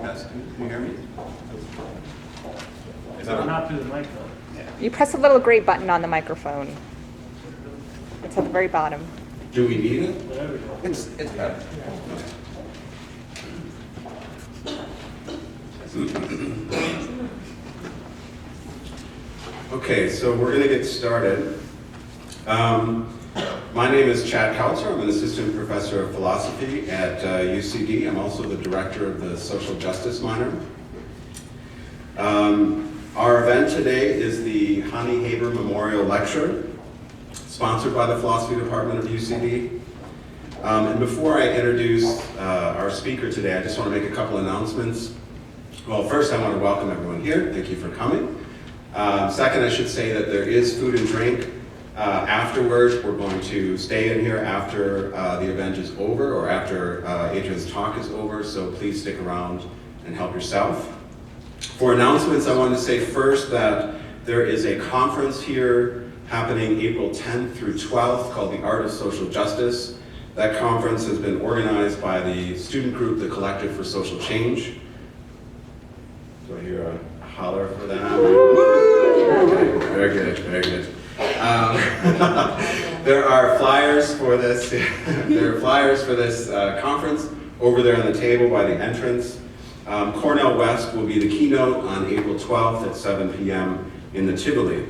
Testing. Can you hear me? Is that No, on? not through the microphone. You press the little gray button on the microphone. It's at the very bottom. Do we need it? There we go. It's better. Okay, so we're going to get started. My name is Chad Kautzer. I'm an assistant professor of philosophy at UCD. I'm also the director of the social justice minor. Our event today is the Hani Haber Memorial Lecture, sponsored by the philosophy department of UCD. And before I introduce our speaker today, I just want to make a couple announcements. Well, first I want to welcome everyone here. Thank you for coming. Second, I should say that there is food and drink. Afterwards, we're going to stay in here after the event is over or after Adrien's talk is over, so please stick around and help yourself. For announcements, I wanted to say first that there is a conference here happening April 10th through 12th called The Art of Social Justice. That conference has been organized by the student group, the Collective for Social Change. Do I hear a holler for that? Okay, very good, very good. There are flyers for this. There are flyers for this conference over there on the table by the entrance. Cornell West will be the keynote on April 12th at 7 p.m. in the Tivoli.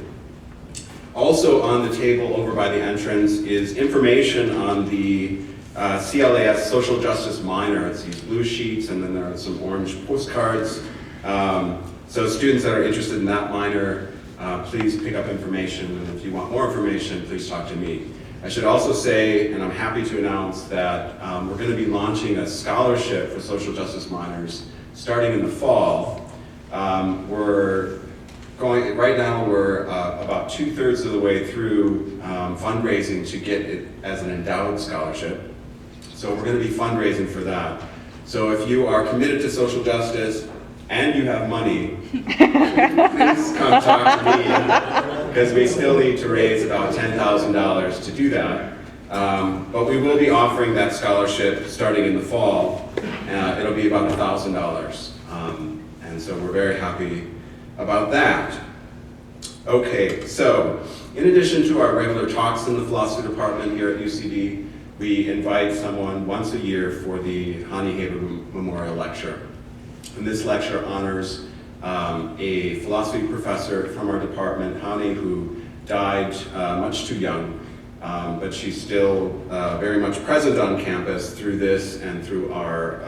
Also on the table over by the entrance is information on the CLAS Social Justice Minor. It's these blue sheets, and then there are some orange postcards. So students that are interested in that minor, please pick up information, and if you want more information, please talk to me. I should also say, and I'm happy to announce, that we're going to be launching a scholarship for social justice minors starting in the fall. Right now we're about 2/3 of the way through fundraising to get it as an endowed scholarship. So we're going to be fundraising for that. So if you are committed to social justice and you have money, please come talk to me, because we still need to raise about $10,000 to do that. But we will be offering that scholarship starting in the fall. It'll be about $1,000. And so we're very happy about that. Okay, so in addition to our regular talks in the philosophy department here at UCD, we invite someone once a year for the Hani Haber Memorial Lecture. And this lecture honors a philosophy professor from our department, Hani, who died much too young, but she's still very much present on campus through this and through our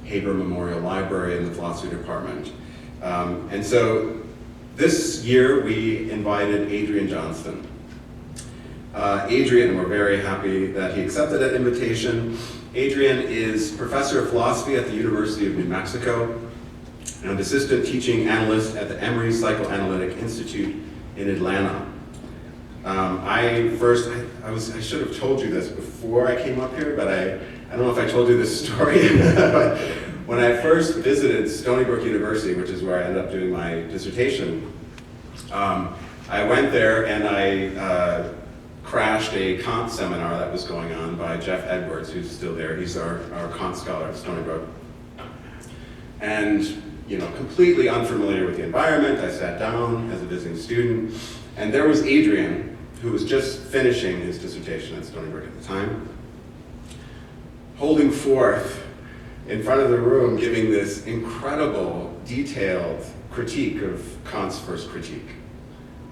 Haber Memorial Library in the philosophy department. And so this year we invited Adrien Johnston. Adrien, we're very happy that he accepted that invitation. Adrien is professor of philosophy at the University of New Mexico and assistant teaching analyst at the Emory Psychoanalytic Institute in Atlanta. I should have told you this before I came up here, but I don't know if I told you this story. But when I first visited Stony Brook University, which is where I ended up doing my dissertation, I went there and I crashed a Kant seminar that was going on by Jeff Edwards, who's still there. He's our Kant scholar at Stony Brook. And, completely unfamiliar with the environment, I sat down as a visiting student, and there was Adrien, who was just finishing his dissertation at Stony Brook at the time, holding forth in front of the room, giving this incredible, detailed critique of Kant's first critique,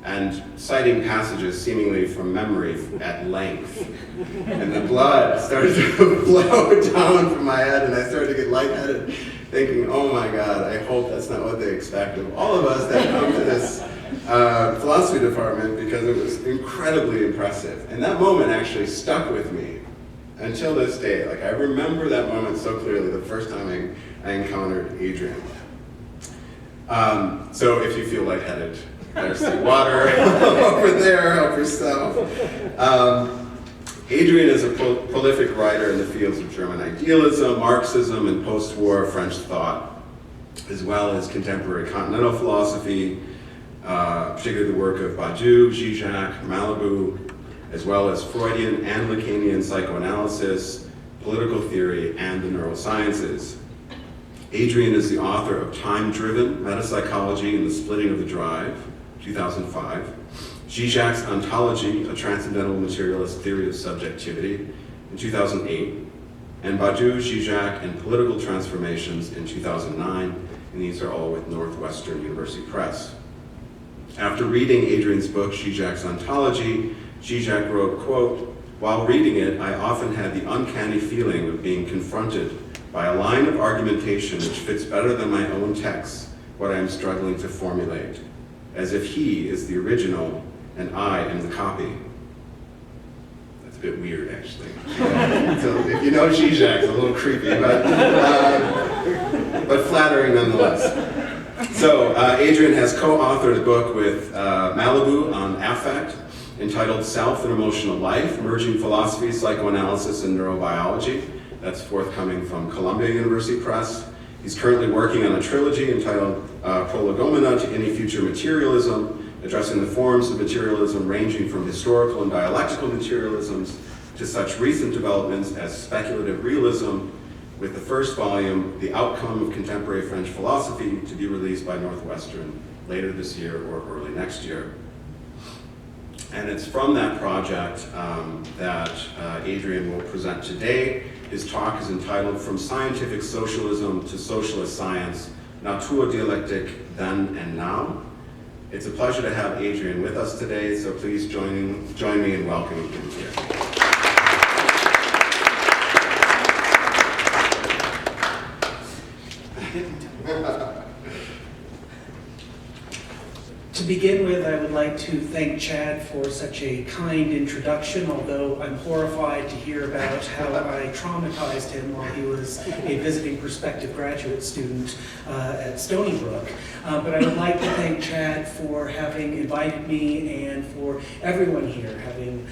and citing passages seemingly from memory at length. And the blood started to flow down from my head, and I started to get lightheaded, thinking, oh my God, I hope that's not what they expect of all of us that come to this philosophy department, because it was incredibly impressive. And that moment actually stuck with me until this day. Like, I remember that moment so clearly, the first time I encountered Adrien. So if you feel lightheaded, there's some water over there, help yourself. Adrien is a prolific writer in the fields of German idealism, Marxism, and post-war French thought, as well as contemporary continental philosophy, particularly the work of Badiou, Zizek, Malabou, as well as Freudian and Lacanian psychoanalysis, political theory, and the neurosciences. Adrien is the author of Time-Driven Metapsychology and the Splitting of the Drive, 2005. Zizek's Ontology, A Transcendental Materialist Theory of Subjectivity, in 2008. And Badiou, Zizek, and Political Transformations in 2009, and these are all with Northwestern University Press. After reading Adrien's book, Zizek's Ontology, Zizek wrote, quote, "While reading it, I often had the uncanny feeling of being confronted by a line of argumentation which fits better than my own text what I am struggling to formulate, as if he is the original and I am the copy." That's a bit weird, actually. So if you know Zizek, it's a little creepy, but flattering nonetheless. So Adrien has co-authored a book with Malibu on affect, entitled Self and Emotional Life, Merging Philosophy, Psychoanalysis, and Neurobiology. That's forthcoming from Columbia University Press. He's currently working on a trilogy entitled Prolegomena to Any Future Materialism, addressing the forms of materialism ranging from historical and dialectical materialisms to such recent developments as speculative realism, with the first volume, The Outcome of Contemporary French Philosophy, to be released by Northwestern later this year or early next year. And it's from that project that Adrien will present today. His talk is entitled From Scientific Socialism to Socialist Science, Naturdialektik Then and Now. It's a pleasure to have Adrien with us today, so please join me in welcoming him here. To begin with, I would like to thank Chad for such a kind introduction, although I'm horrified to hear about how I traumatized him while he was a visiting prospective graduate student at Stony Brook. But I would like to thank Chad for having invited me and for everyone here having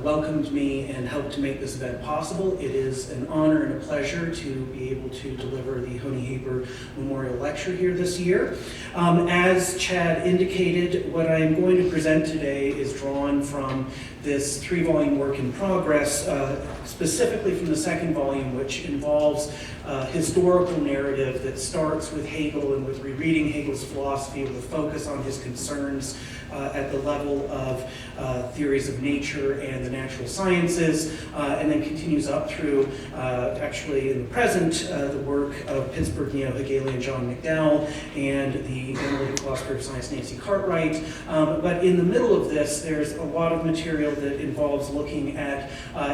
welcomed me and helped to make this event possible. It is an honor and a pleasure to be able to deliver the Honey Haber Memorial Lecture here this year. As Chad indicated, what I am going to present today is drawn from this 3-volume work in progress, specifically from the second volume, which involves historical narrative that starts with Hegel and with rereading Hegel's philosophy with a focus on his concerns at the level of theories of nature and the natural sciences, and then continues up through, actually in the present, the work of Pittsburgh neo-Hegelian John McDowell and the analytic philosopher of science Nancy Cartwright. But in the middle of this, there's a lot of material that involves looking at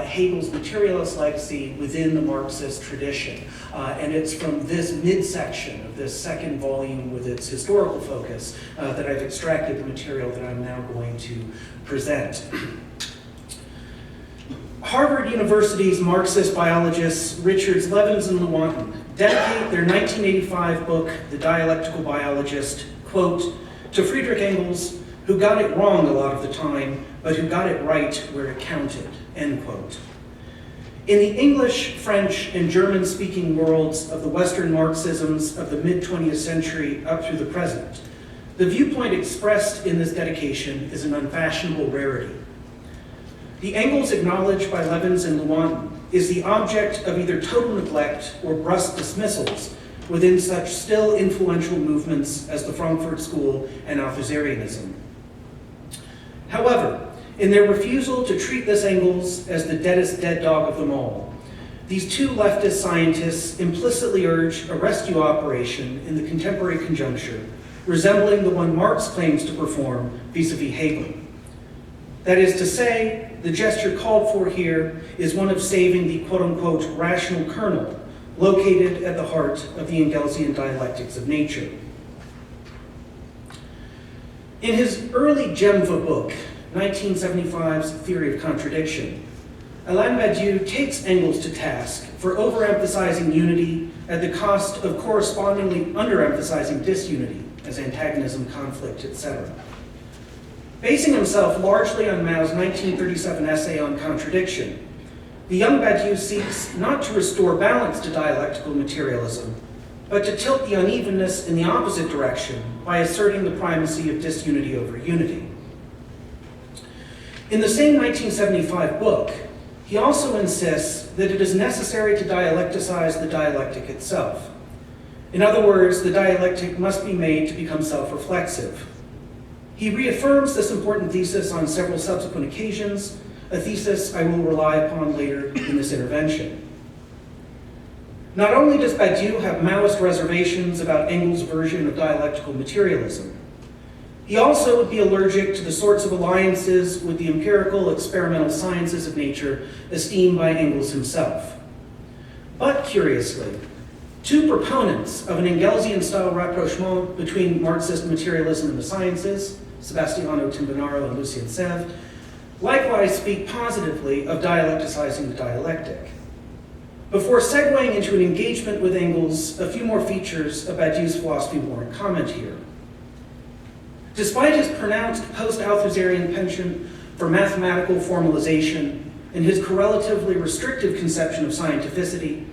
Hegel's materialist legacy within the Marxist tradition. And it's from this midsection of this second volume with its historical focus that I've extracted the material that I'm now going to present. Harvard University's Marxist biologists Richards, Levins, and Lewontin dedicate their 1985 book, The Dialectical Biologist, quote, to Friedrich Engels, who got it wrong a lot of the time, but who got it right where it counted, end quote. In the English, French, and German-speaking worlds of the Western Marxisms of the mid-20th century up through the present, the viewpoint expressed in this dedication is an unfashionable rarity. The Engels acknowledged by Levins and Lewontin is the object of either total neglect or brusque dismissals within such still influential movements as the Frankfurt School and Althusserianism. However, in their refusal to treat this Engels as the deadest dead dog of them all, these two leftist scientists implicitly urge a rescue operation in the contemporary conjuncture, resembling the one Marx claims to perform vis-a-vis Hegel. That is to say, the gesture called for here is one of saving the quote-unquote rational kernel located at the heart of the Engelsian dialectics of nature. In his early Gemva book, 1975's Theory of Contradiction, Alain Badiou takes Engels to task for overemphasizing unity at the cost of correspondingly underemphasizing disunity as antagonism, conflict, etc. Basing himself largely on Mao's 1937 essay on contradiction, the young Badiou seeks not to restore balance to dialectical materialism, but to tilt the unevenness in the opposite direction by asserting the primacy of disunity over unity. In the same 1975 book, he also insists that it is necessary to dialecticize the dialectic itself. In other words, the dialectic must be made to become self-reflexive. He reaffirms this important thesis on several subsequent occasions, a thesis I will rely upon later in this intervention. Not only does Badiou have Maoist reservations about Engels' version of dialectical materialism, he also would be allergic to the sorts of alliances with the empirical experimental sciences of nature esteemed by Engels himself. But curiously, two proponents of an Engelsian-style rapprochement between Marxist materialism and the sciences, Sebastiano Timbanaro and Lucien Sèvres, likewise speak positively of dialecticizing the dialectic. Before segueing into an engagement with Engels, a few more features of Badiou's philosophy warrant comment here. Despite his pronounced post-Althusserian penchant for mathematical formalization and his correlatively restrictive conception of scientificity,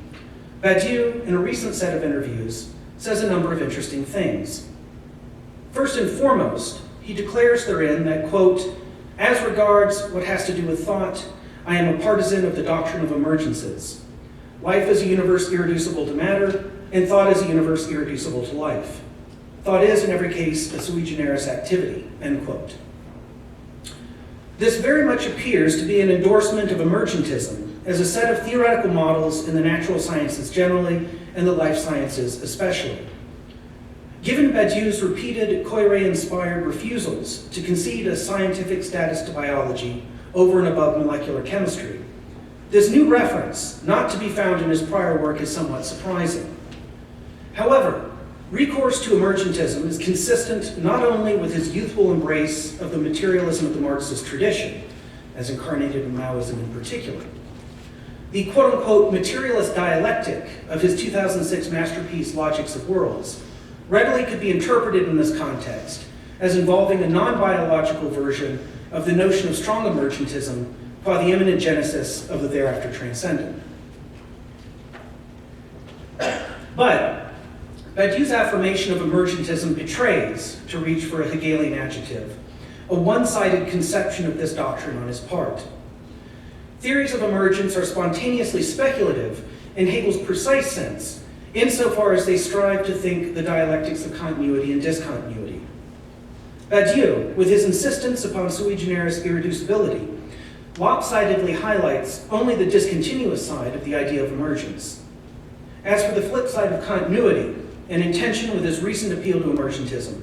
Badiou, in a recent set of interviews, says a number of interesting things. First and foremost, he declares therein that, quote, "As regards what has to do with thought, I am a partisan of the doctrine of emergences. Life is a universe irreducible to matter, and thought is a universe irreducible to life. Thought is, in every case, a sui generis activity," end quote. This very much appears to be an endorsement of emergentism as a set of theoretical models in the natural sciences generally and the life sciences especially. Given Badiou's repeated Coiré-inspired refusals to concede a scientific status to biology over and above molecular chemistry, this new reference, not to be found in his prior work, is somewhat surprising. However, recourse to emergentism is consistent not only with his youthful embrace of the materialism of the Marxist tradition, as incarnated in Maoism in particular. The quote-unquote materialist dialectic of his 2006 masterpiece, Logics of Worlds, readily could be interpreted in this context as involving a non-biological version of the notion of strong emergentism qua the imminent genesis of the thereafter transcendent. But Badiou's affirmation of emergentism betrays, to reach for a Hegelian adjective, a one-sided conception of this doctrine on his part. Theories of emergence are spontaneously speculative in Hegel's precise sense, insofar as they strive to think the dialectics of continuity and discontinuity. Badiou, with his insistence upon sui generis irreducibility, lopsidedly highlights only the discontinuous side of the idea of emergence. As for the flip side of continuity, and in tension with his recent appeal to emergentism,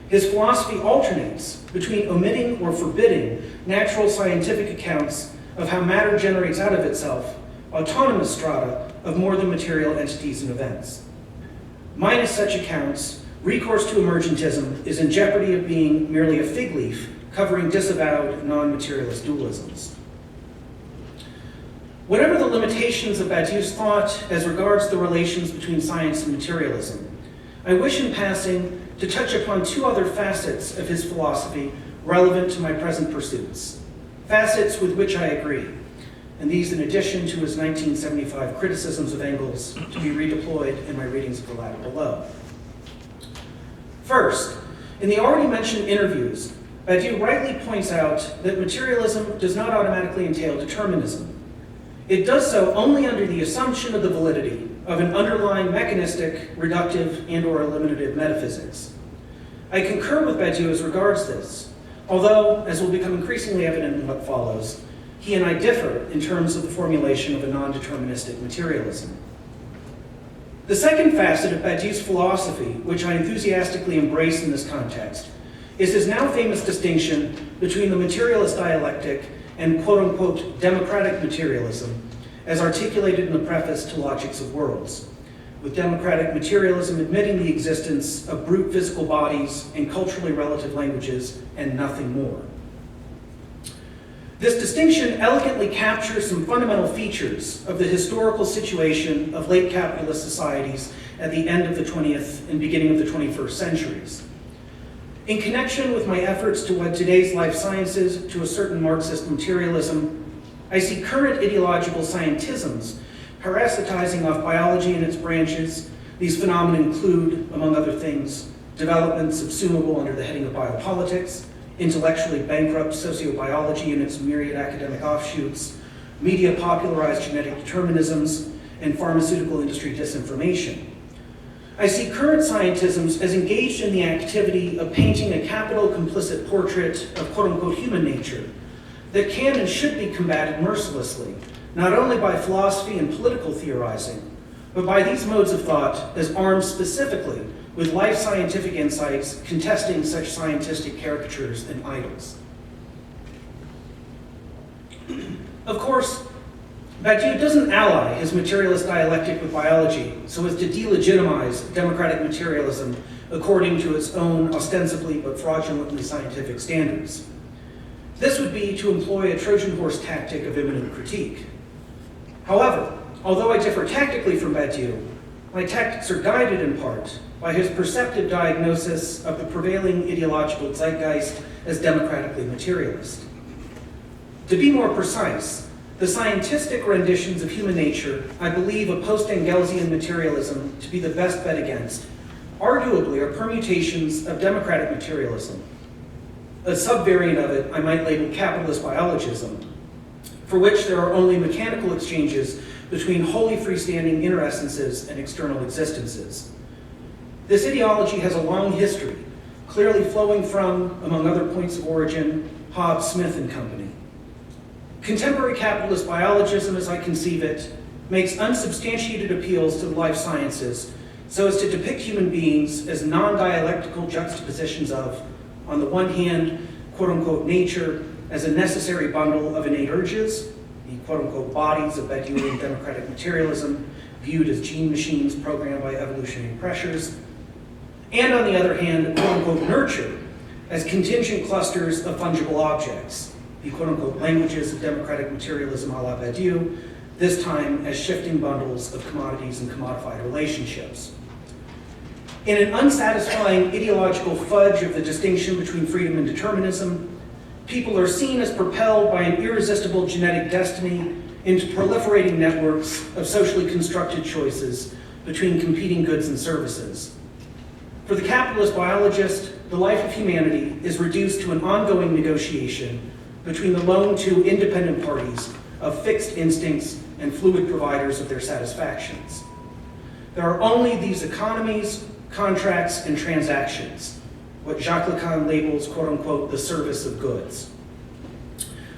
his philosophy alternates between omitting or forbidding natural scientific accounts of how matter generates out of itself autonomous strata of more than material entities and events. Minus such accounts, recourse to emergentism is in jeopardy of being merely a fig leaf covering disavowed non-materialist dualisms. Whatever the limitations of Badiou's thought as regards the relations between science and materialism, I wish in passing to touch upon two other facets of his philosophy relevant to my present pursuits, facets with which I agree, and these in addition to his 1975 criticisms of Engels, to be redeployed in my readings of the latter below. First, in the already mentioned interviews, Badiou rightly points out that materialism does not automatically entail determinism. It does so only under the assumption of the validity of an underlying mechanistic, reductive, and/or eliminative metaphysics. I concur with Badiou as regards this, although, as will become increasingly evident in what follows, he and I differ in terms of the formulation of a non-deterministic materialism. The second facet of Badiou's philosophy, which I enthusiastically embrace in this context, is his now famous distinction between the materialist dialectic and quote-unquote democratic materialism, as articulated in the preface to Logics of Worlds, with democratic materialism admitting the existence of brute physical bodies and culturally relative languages and nothing more. This distinction elegantly captures some fundamental features of the historical situation of late capitalist societies at the end of the 20th and beginning of the 21st centuries. In connection with my efforts to wed today's life sciences to a certain Marxist materialism, I see current ideological scientisms parasitizing off biology and its branches. These phenomena include, among other things, development subsumable under the heading of biopolitics, intellectually bankrupt sociobiology and its myriad academic offshoots, media-popularized genetic determinisms, and pharmaceutical industry disinformation. I see current scientism as engaged in the activity of painting a capital complicit portrait of quote-unquote human nature that can and should be combated mercilessly, not only by philosophy and political theorizing, but by these modes of thought as armed specifically with life scientific insights contesting such scientistic caricatures and idols. Of course, Badiou doesn't ally his materialist dialectic with biology so as to delegitimize democratic materialism according to its own ostensibly but fraudulently scientific standards. This would be to employ a Trojan horse tactic of immanent critique. However, although I differ tactically from Badiou, my tactics are guided in part by his perceptive diagnosis of the prevailing ideological zeitgeist as democratically materialist. To be more precise, the scientific renditions of human nature I believe a post-Engelsian materialism to be the best bet against, arguably are permutations of democratic materialism. A subvariant of it I might label capitalist biologism, for which there are only mechanical exchanges between wholly freestanding inner essences and external existences. This ideology has a long history, clearly flowing from, among other points of origin, Hobbes, Smith and Company. Contemporary capitalist biologism, as I conceive it, makes unsubstantiated appeals to the life sciences so as to depict human beings as non-dialectical juxtapositions of, on the one hand, quote-unquote nature as a necessary bundle of innate urges, the quote-unquote bodies of Badiouian democratic materialism, viewed as gene machines programmed by evolutionary pressures, and on the other hand, quote-unquote nurture as contingent clusters of fungible objects, the quote-unquote languages of democratic materialism a la Badiou, this time as shifting bundles of commodities and commodified relationships. In an unsatisfying ideological fudge of the distinction between freedom and determinism, people are seen as propelled by an irresistible genetic destiny into proliferating networks of socially constructed choices between competing goods and services. For the capitalist biologist, the life of humanity is reduced to an ongoing negotiation between the lone two independent parties of fixed instincts and fluid providers of their satisfactions. There are only these economies, contracts, and transactions, what Jacques Lacan labels, quote-unquote, the service of goods.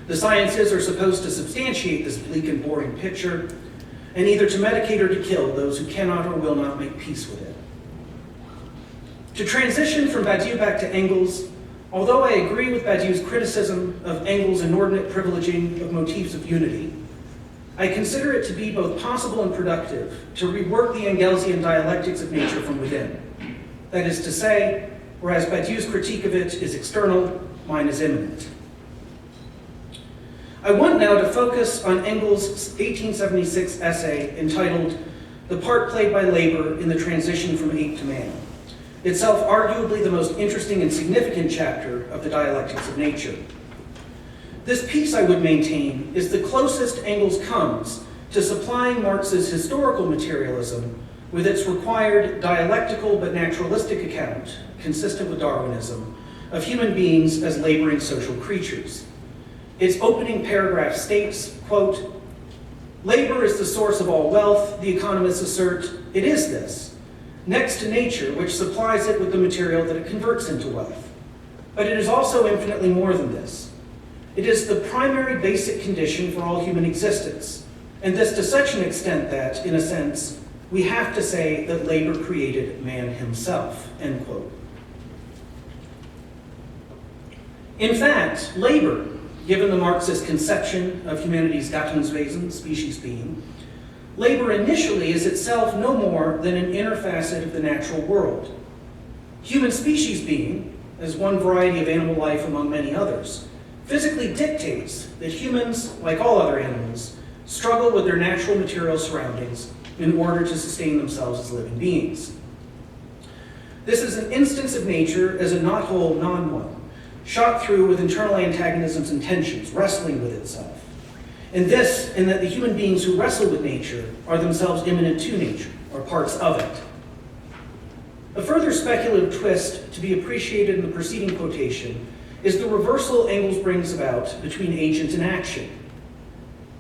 The sciences are supposed to substantiate this bleak and boring picture, and either to medicate or to kill those who cannot or will not make peace with it. To transition from Badiou back to Engels, although I agree with Badiou's criticism of Engels' inordinate privileging of motifs of unity, I consider it to be both possible and productive to rework the Engelsian dialectics of nature from within. That is to say, whereas Badiou's critique of it is external, mine is immanent. I want now to focus on Engels' 1876 essay entitled "The Part Played by Labor in the Transition from Ape to Man," itself arguably the most interesting and significant chapter of the dialectics of nature. This piece, I would maintain, is the closest Engels comes to supplying Marx's historical materialism with its required dialectical but naturalistic account, consistent with Darwinism, of human beings as laboring social creatures. Its opening paragraph states, quote, "Labor is the source of all wealth, the economists assert. It is this, next to nature, which supplies it with the material that it converts into wealth. But it is also infinitely more than this. It is the primary basic condition for all human existence, and this to such an extent that, in a sense, we have to say that labor created man himself," end quote. In fact, labor, given the Marxist conception of humanity's Gattungswesen, species being, labor initially is itself no more than an inner facet of the natural world. Human species being, as one variety of animal life among many others, physically dictates that humans, like all other animals, struggle with their natural material surroundings in order to sustain themselves as living beings. This is an instance of nature as a not whole, non-one, shot through with internal antagonisms and tensions, wrestling with itself. And this, in that the human beings who wrestle with nature are themselves immanent to nature, or parts of it. A further speculative twist to be appreciated in the preceding quotation is the reversal Engels brings about between agent and action.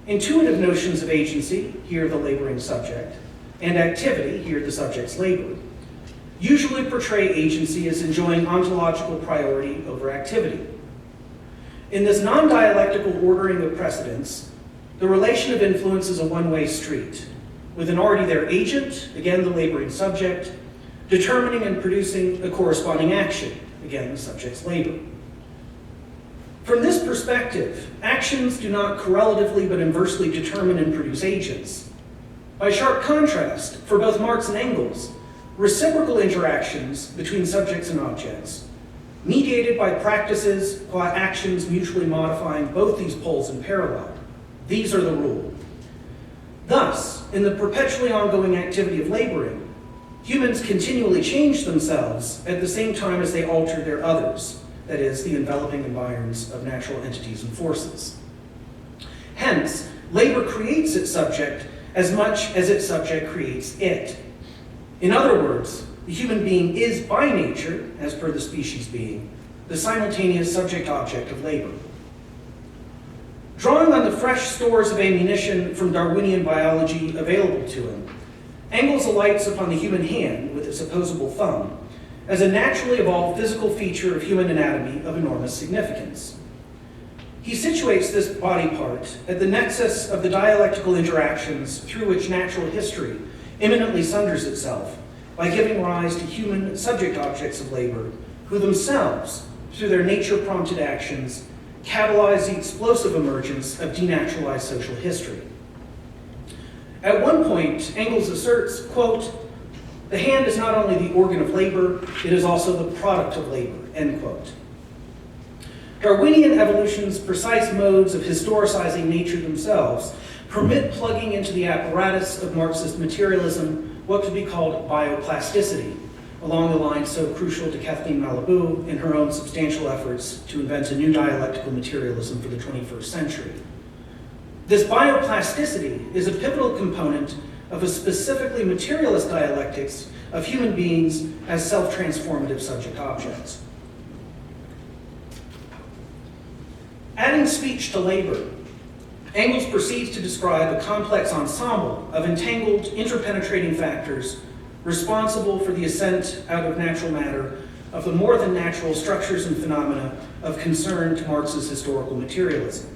Intuitive notions of agency, here the laboring subject, and activity, here the subject's labor, usually portray agency as enjoying ontological priority over activity. In this non-dialectical ordering of precedence, the relation of influence is a one-way street, with an already there agent, again the laboring subject, determining and producing a corresponding action, again the subject's labor. From this perspective, actions do not correlatively but inversely determine and produce agents. By sharp contrast, for both Marx and Engels, reciprocal interactions between subjects and objects, mediated by practices, qua actions mutually modifying both these poles in parallel, these are the rule. Thus, in the perpetually ongoing activity of laboring, humans continually change themselves at the same time as they alter their others, that is, the enveloping environs of natural entities and forces. Hence, labor creates its subject as much as its subject creates it. In other words, the human being is by nature, as per the species being, the simultaneous subject-object of labor. Drawing on the fresh stores of ammunition from Darwinian biology available to him, Engels alights upon the human hand with its opposable thumb as a naturally evolved physical feature of human anatomy of enormous significance. He situates this body part at the nexus of the dialectical interactions through which natural history imminently sunders itself by giving rise to human subject objects of labor who themselves, through their nature-prompted actions, catalyze the explosive emergence of denaturalized social history. At one point, Engels asserts, quote, "The hand is not only the organ of labor, it is also the product of labor," end quote. Darwinian evolution's precise modes of historicizing nature themselves permit plugging into the apparatus of Marxist materialism what could be called bioplasticity, along the lines so crucial to Kathleen Malabou in her own substantial efforts to invent a new dialectical materialism for the 21st century. This bioplasticity is a pivotal component of a specifically materialist dialectics of human beings as self-transformative subject objects. Adding speech to labor, Engels proceeds to describe a complex ensemble of entangled, interpenetrating factors responsible for the ascent out of natural matter of the more than natural structures and phenomena of concern to Marx's historical materialism.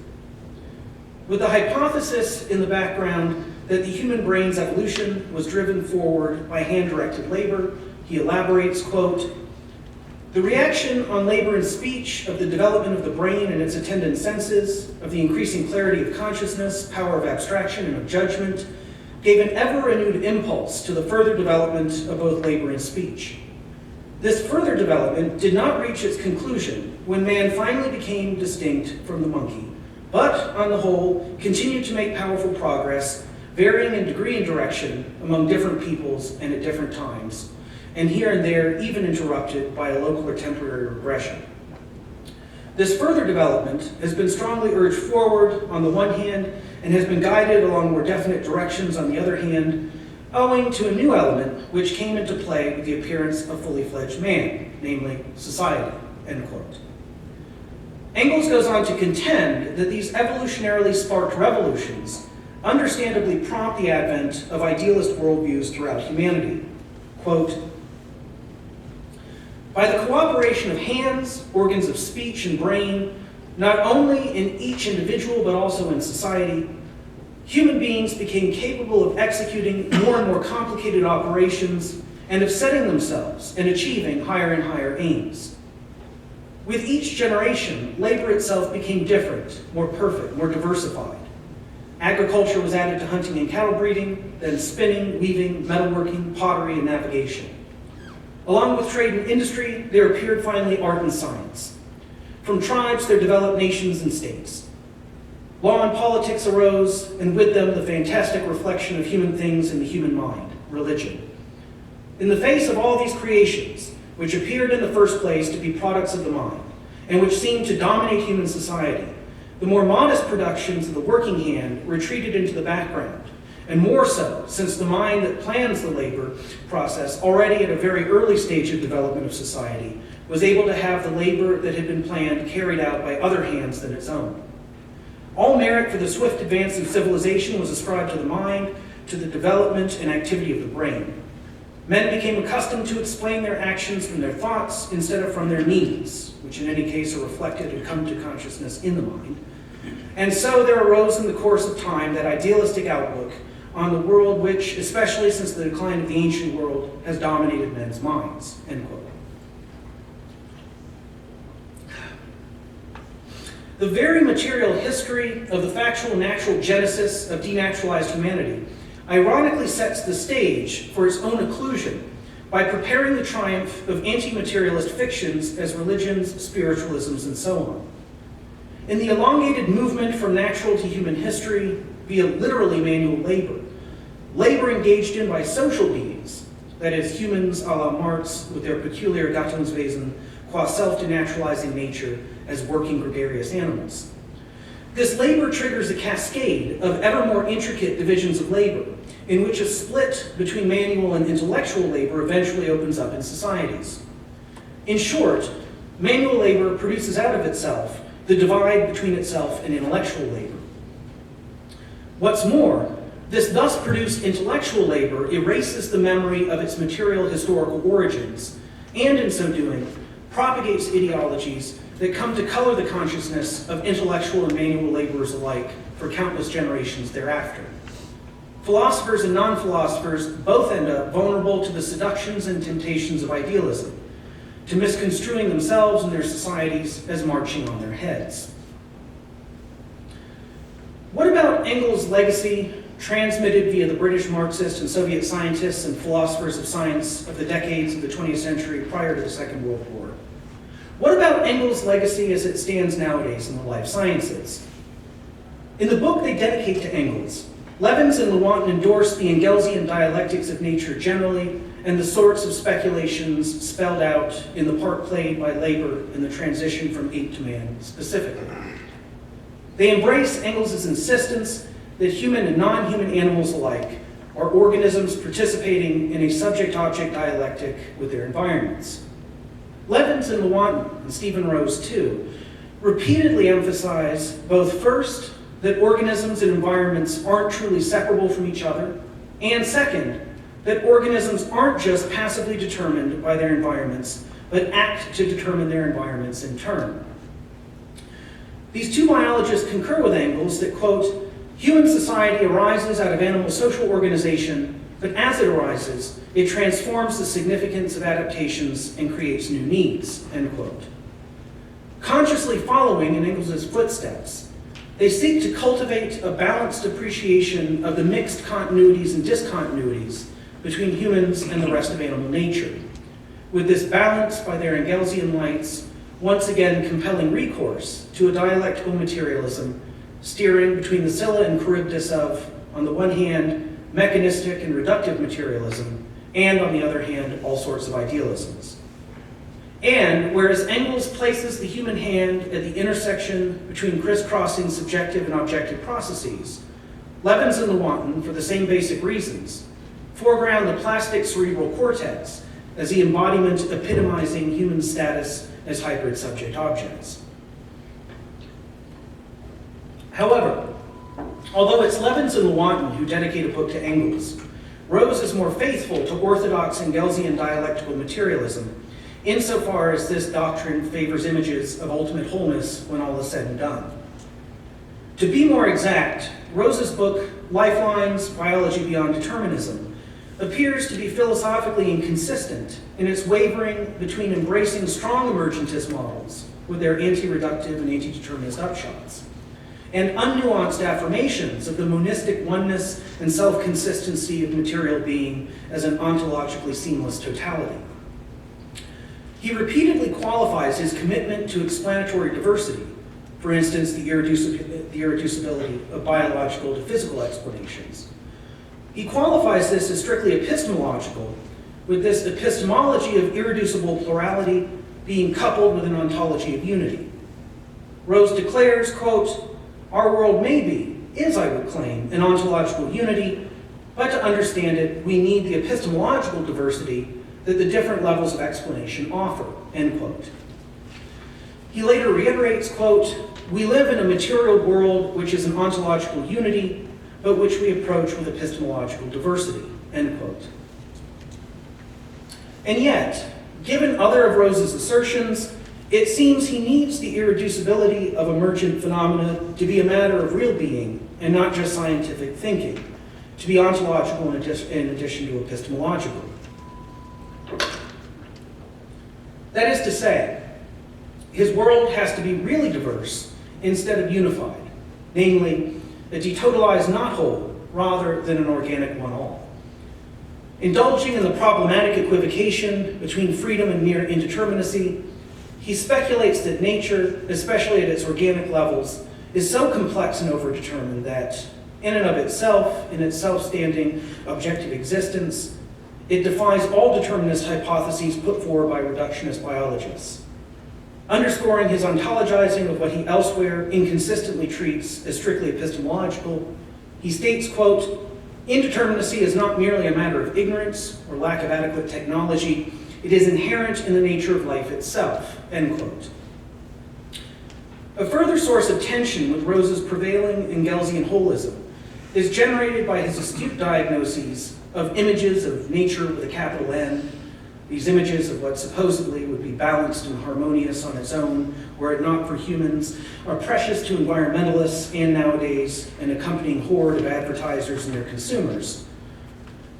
With the hypothesis in the background that the human brain's evolution was driven forward by hand-directed labor, he elaborates, quote, "The reaction on labor and speech of the development of the brain and its attendant senses, of the increasing clarity of consciousness, power of abstraction, and of judgment, gave an ever-renewed impulse to the further development of both labor and speech. This further development did not reach its conclusion when man finally became distinct from the monkey, but, on the whole, continued to make powerful progress, varying in degree and direction among different peoples and at different times, and here and there even interrupted by a local or temporary regression. This further development has been strongly urged forward on the one hand and has been guided along more definite directions on the other hand, owing to a new element which came into play with the appearance of fully fledged man, namely society," end quote. Engels goes on to contend that these evolutionarily sparked revolutions understandably prompt the advent of idealist worldviews throughout humanity. Quote, "By the cooperation of hands, organs of speech, and brain, not only in each individual but also in society, human beings became capable of executing more and more complicated operations and of setting themselves and achieving higher and higher aims. With each generation, labor itself became different, more perfect, more diversified. Agriculture was added to hunting and cattle breeding, then spinning, weaving, metalworking, pottery, and navigation. Along with trade and industry, there appeared finally art and science. From tribes, there developed nations and states. Law and politics arose, and with them the fantastic reflection of human things in the human mind, religion. In the face of all these creations, which appeared in the first place to be products of the mind, and which seemed to dominate human society, the more modest productions of the working hand retreated into the background, and more so since the mind that plans the labor process, already at a very early stage of development of society, was able to have the labor that had been planned carried out by other hands than its own. All merit for the swift advance of civilization was ascribed to the mind, to the development and activity of the brain. Men became accustomed to explain their actions from their thoughts instead of from their needs, which in any case are reflected and come to consciousness in the mind. And so there arose in the course of time that idealistic outlook on the world which, especially since the decline of the ancient world, has dominated men's minds, end quote. The very material history of the factual natural genesis of denaturalized humanity ironically sets the stage for its own occlusion by preparing the triumph of anti-materialist fictions as religions, spiritualisms, and so on. In the elongated movement from natural to human history via literally manual labor, labor engaged in by social beings, that is, humans a la Marx with their peculiar Gattungswesen qua self-denaturalizing nature as working gregarious animals. This labor triggers a cascade of ever more intricate divisions of labor, in which a split between manual and intellectual labor eventually opens up in societies. In short, manual labor produces out of itself the divide between itself and intellectual labor. What's more, this thus produced intellectual labor erases the memory of its material historical origins, and in so doing, propagates ideologies that come to color the consciousness of intellectual and manual laborers alike for countless generations thereafter. Philosophers and non-philosophers both end up vulnerable to the seductions and temptations of idealism, to misconstruing themselves and their societies as marching on their heads. What about Engels' legacy, transmitted via the British Marxist and Soviet scientists and philosophers of science of the decades of the 20th century prior to the Second World War? What about Engels' legacy as it stands nowadays in the life sciences? In the book they dedicate to Engels, Levins and Lewontin endorse the Engelsian dialectics of nature generally and the sorts of speculations spelled out in the part played by labor in the transition from ape to man specifically. They embrace Engels' insistence that human and non-human animals alike are organisms participating in a subject-object dialectic with their environments. Levins and Lewontin, and Stephen Rose too, repeatedly emphasize both first, that organisms and environments aren't truly separable from each other, and second, that organisms aren't just passively determined by their environments, but act to determine their environments in turn. These two biologists concur with Engels that, quote, human society arises out of animal social organization, but as it arises, it transforms the significance of adaptations and creates new needs, end quote. Consciously following in Engels' footsteps, they seek to cultivate a balanced appreciation of the mixed continuities and discontinuities between humans and the rest of animal nature, with this balance by their Engelsian lights once again compelling recourse to a dialectical materialism steering between the Scylla and Charybdis of, on the one hand, mechanistic and reductive materialism, and on the other hand, all sorts of idealisms. And whereas Engels places the human hand at the intersection between crisscrossing subjective and objective processes, Levins and Lewontin, for the same basic reasons, foreground the plastic cerebral cortex as the embodiment epitomizing human status as hybrid subject-objects. However, although it's Levins and Lewontin who dedicate a book to Engels, Rose is more faithful to orthodox Engelsian dialectical materialism insofar as this doctrine favors images of ultimate wholeness when all is said and done. To be more exact, Rose's book, Lifelines, Biology Beyond Determinism, appears to be philosophically inconsistent in its wavering between embracing strong emergentist models with their anti-reductive and anti-determinist upshots, and unnuanced affirmations of the monistic oneness and self-consistency of material being as an ontologically seamless totality. He repeatedly qualifies his commitment to explanatory diversity, for instance, the irreducibility of biological to physical explanations. He qualifies this as strictly epistemological, with this epistemology of irreducible plurality being coupled with an ontology of unity. Rose declares, quote, our world may be, is, I would claim, an ontological unity, but to understand it, we need the epistemological diversity that the different levels of explanation offer, end quote. He later reiterates, quote, we live in a material world which is an ontological unity, but which we approach with epistemological diversity, end quote. And yet, given other of Rose's assertions, it seems he needs the irreducibility of emergent phenomena to be a matter of real being and not just scientific thinking, to be ontological in addition to epistemological. That is to say, his world has to be really diverse instead of unified, namely, a detotalized not whole rather than an organic one-all. Indulging in the problematic equivocation between freedom and mere indeterminacy, he speculates that nature, especially at its organic levels, is so complex and overdetermined that, in and of itself, in its self-standing objective existence, it defies all determinist hypotheses put forward by reductionist biologists. Underscoring his ontologizing of what he elsewhere inconsistently treats as strictly epistemological, he states, quote, "Indeterminacy is not merely a matter of ignorance or lack of adequate technology. It is inherent in the nature of life itself," end quote. A further source of tension with Rose's prevailing Engelsian holism is generated by his astute diagnoses of images of nature with a capital N, these images of what supposedly would be balanced and harmonious on its own, were it not for humans, are precious to environmentalists and nowadays an accompanying horde of advertisers and their consumers.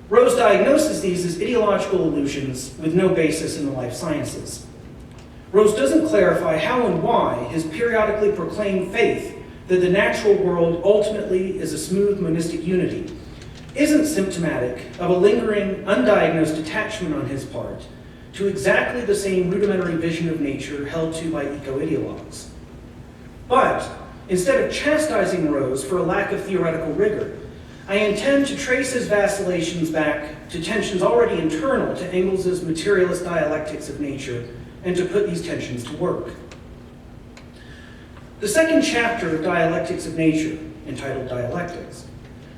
Rose diagnoses these as ideological illusions with no basis in the life sciences. Rose doesn't clarify how and why his periodically proclaimed faith that the natural world ultimately is a smooth monistic unity isn't symptomatic of a lingering, undiagnosed attachment on his part to exactly the same rudimentary vision of nature held to by eco-ideologues. But instead of chastising Rose for a lack of theoretical rigor, I intend to trace his vacillations back to tensions already internal to Engels's materialist dialectics of nature and to put these tensions to work. The second chapter of Dialectics of Nature, entitled Dialectics,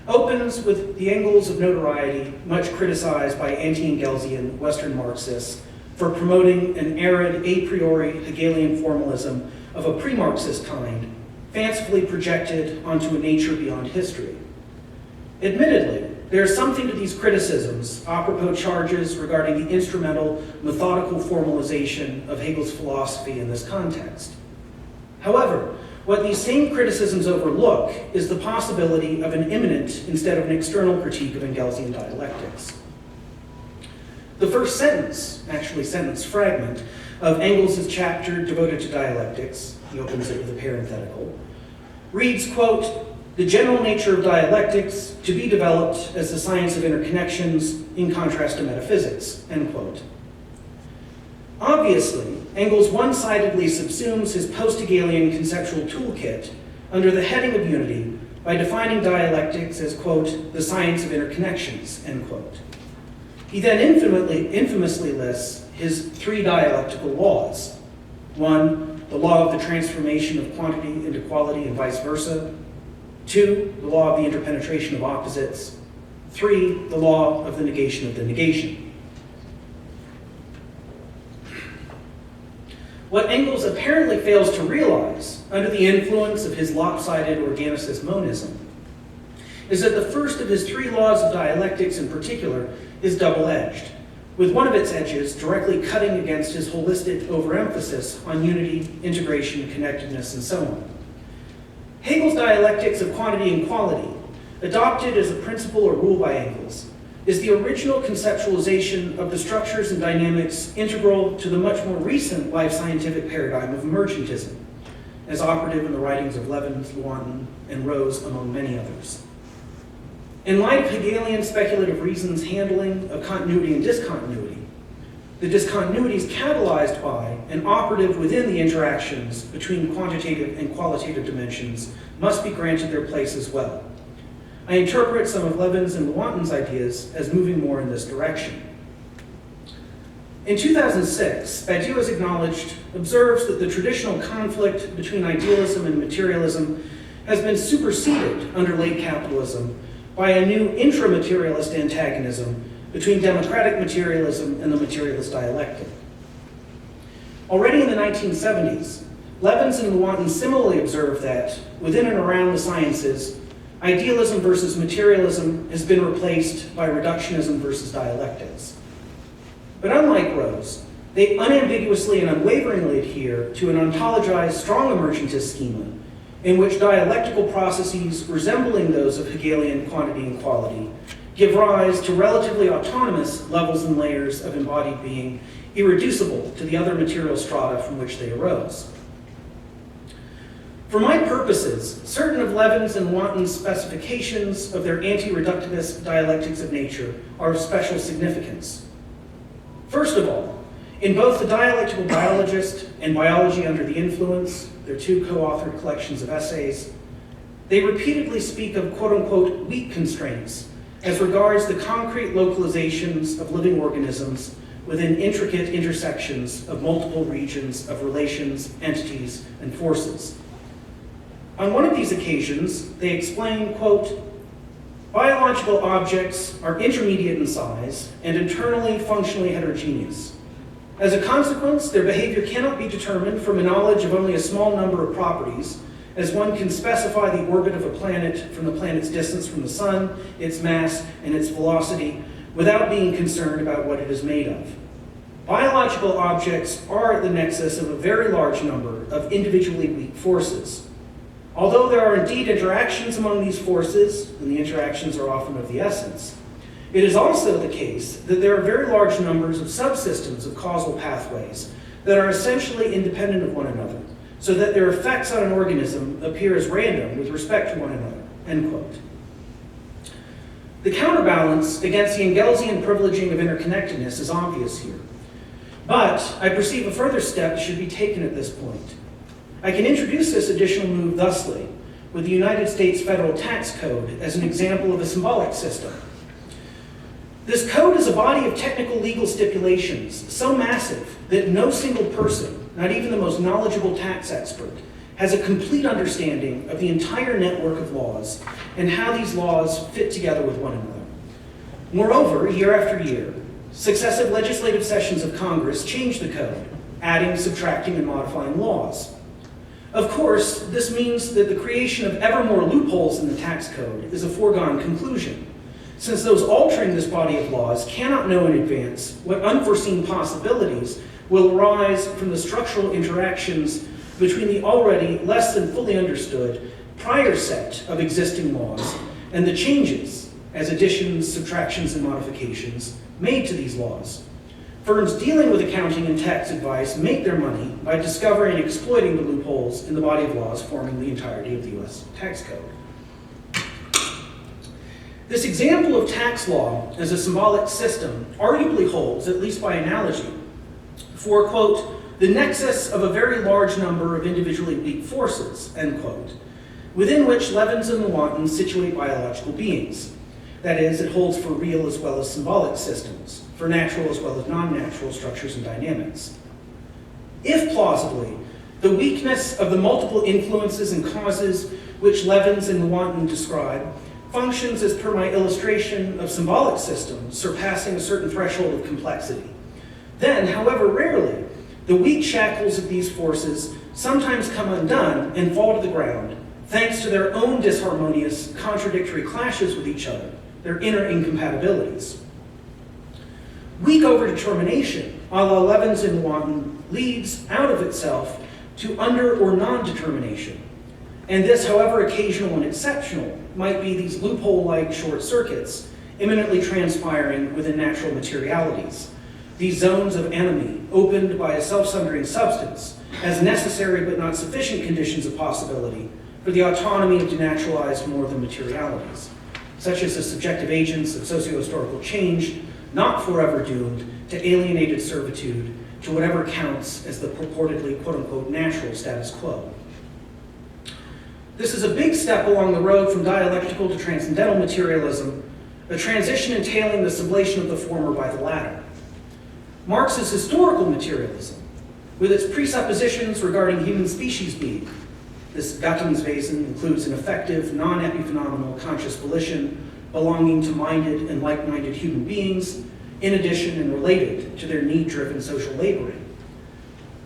opens with the Engels of notoriety, much criticized by anti-Engelsian Western Marxists for promoting an arid, a priori Hegelian formalism of a pre-Marxist kind, fancifully projected onto a nature beyond history. Admittedly, there is something to these criticisms, apropos charges regarding the instrumental, methodical formalization of Hegel's philosophy in this context. However, what these same criticisms overlook is the possibility of an immanent instead of an external critique of Engelsian dialectics. The first sentence, actually sentence fragment, of Engels' chapter devoted to dialectics, he opens it with a parenthetical, reads, quote, "The general nature of dialectics to be developed as the science of interconnections in contrast to metaphysics," end quote. Obviously, Engels one-sidedly subsumes his post-Hegelian conceptual toolkit under the heading of unity by defining dialectics as, quote, "the science of interconnections," end quote. He then infamously lists his three dialectical laws. One, the law of the transformation of quantity into quality and vice versa. Two, the law of the interpenetration of opposites. Three, the law of the negation of the negation. What Engels apparently fails to realize, under the influence of his lopsided organicist monism, is that the first of his three laws of dialectics in particular is double-edged, with one of its edges directly cutting against his holistic overemphasis on unity, integration, connectedness, and so on. Hegel's dialectics of quantity and quality, adopted as a principle or rule by Engels, is the original conceptualization of the structures and dynamics integral to the much more recent life scientific paradigm of emergentism, as operative in the writings of Levins, Lewontin, and Rose, among many others. In light of Hegelian speculative reason's handling of continuity and discontinuity, the discontinuities catalyzed by and operative within the interactions between quantitative and qualitative dimensions must be granted their place as well. I interpret some of Levin's and Lewontin's ideas as moving more in this direction. In 2006, Badiou, as acknowledged, observes that the traditional conflict between idealism and materialism has been superseded under late capitalism by a new intra-materialist antagonism between democratic materialism and the materialist dialectic. Already in the 1970s, Levins and Lewontin similarly observed that, within and around the sciences, idealism versus materialism has been replaced by reductionism versus dialectics. But unlike Rose, they unambiguously and unwaveringly adhere to an ontologized strong emergentist schema in which dialectical processes resembling those of Hegelian quantity and quality give rise to relatively autonomous levels and layers of embodied being irreducible to the other material strata from which they arose. For my purposes, certain of Levin's and Wanton's specifications of their anti-reductivist dialectics of nature are of special significance. First of all, in both The Dialectical Biologist and Biology Under the Influence, their two co-authored collections of essays, they repeatedly speak of quote-unquote weak constraints as regards the concrete localizations of living organisms within intricate intersections of multiple regions of relations, entities, and forces. On one of these occasions, they explain, quote, biological objects are intermediate in size and internally functionally heterogeneous. As a consequence, their behavior cannot be determined from a knowledge of only a small number of properties, as one can specify the orbit of a planet from the planet's distance from the sun, its mass, and its velocity, without being concerned about what it is made of. Biological objects are at the nexus of a very large number of individually weak forces. Although there are indeed interactions among these forces, and the interactions are often of the essence, it is also the case that there are very large numbers of subsystems of causal pathways that are essentially independent of one another, so that their effects on an organism appear as random with respect to one another, end quote. The counterbalance against the Engelsian privileging of interconnectedness is obvious here. But I perceive a further step should be taken at this point. I can introduce this additional move thusly, with the United States Federal Tax Code as an example of a symbolic system. This code is a body of technical legal stipulations so massive that no single person, not even the most knowledgeable tax expert, has a complete understanding of the entire network of laws and how these laws fit together with one another. Moreover, year after year, successive legislative sessions of Congress change the code, adding, subtracting, and modifying laws. Of course, this means that the creation of ever more loopholes in the tax code is a foregone conclusion, since those altering this body of laws cannot know in advance what unforeseen possibilities will arise from the structural interactions between the already less than fully understood prior set of existing laws and the changes, as additions, subtractions, and modifications, made to these laws. Firms dealing with accounting and tax advice make their money by discovering and exploiting the loopholes in the body of laws forming the entirety of the U.S. tax code. This example of tax law as a symbolic system arguably holds, at least by analogy, for, quote, the nexus of a very large number of individually weak forces, end quote, within which Levin's and Wantons situate biological beings. That is, it holds for real as well as symbolic systems, for natural as well as non-natural structures and dynamics. If plausibly, the weakness of the multiple influences and causes which Levin's and Wanton describe functions as per my illustration of symbolic systems surpassing a certain threshold of complexity, then, however rarely, the weak shackles of these forces sometimes come undone and fall to the ground, thanks to their own disharmonious, contradictory clashes with each other, their inner incompatibilities. Weak overdetermination, a la Levin's and Wanton, leads out of itself to under or non-determination. And this, however occasional and exceptional, might be these loophole-like short circuits imminently transpiring within natural materialities, these zones of anomie opened by a self-sundering substance as necessary but not sufficient conditions of possibility for the autonomy of denaturalized more than materialities, such as the subjective agents of socio-historical change, not forever doomed to alienated servitude to whatever counts as the purportedly quote-unquote natural status quo. This is a big step along the road from dialectical to transcendental materialism, a transition entailing the sublation of the former by the latter. Marx's historical materialism, with its presuppositions regarding human species being, this Gattungswesen includes an effective, non-epiphenomenal conscious volition belonging to minded and like-minded human beings, in addition and related to their need-driven social laboring.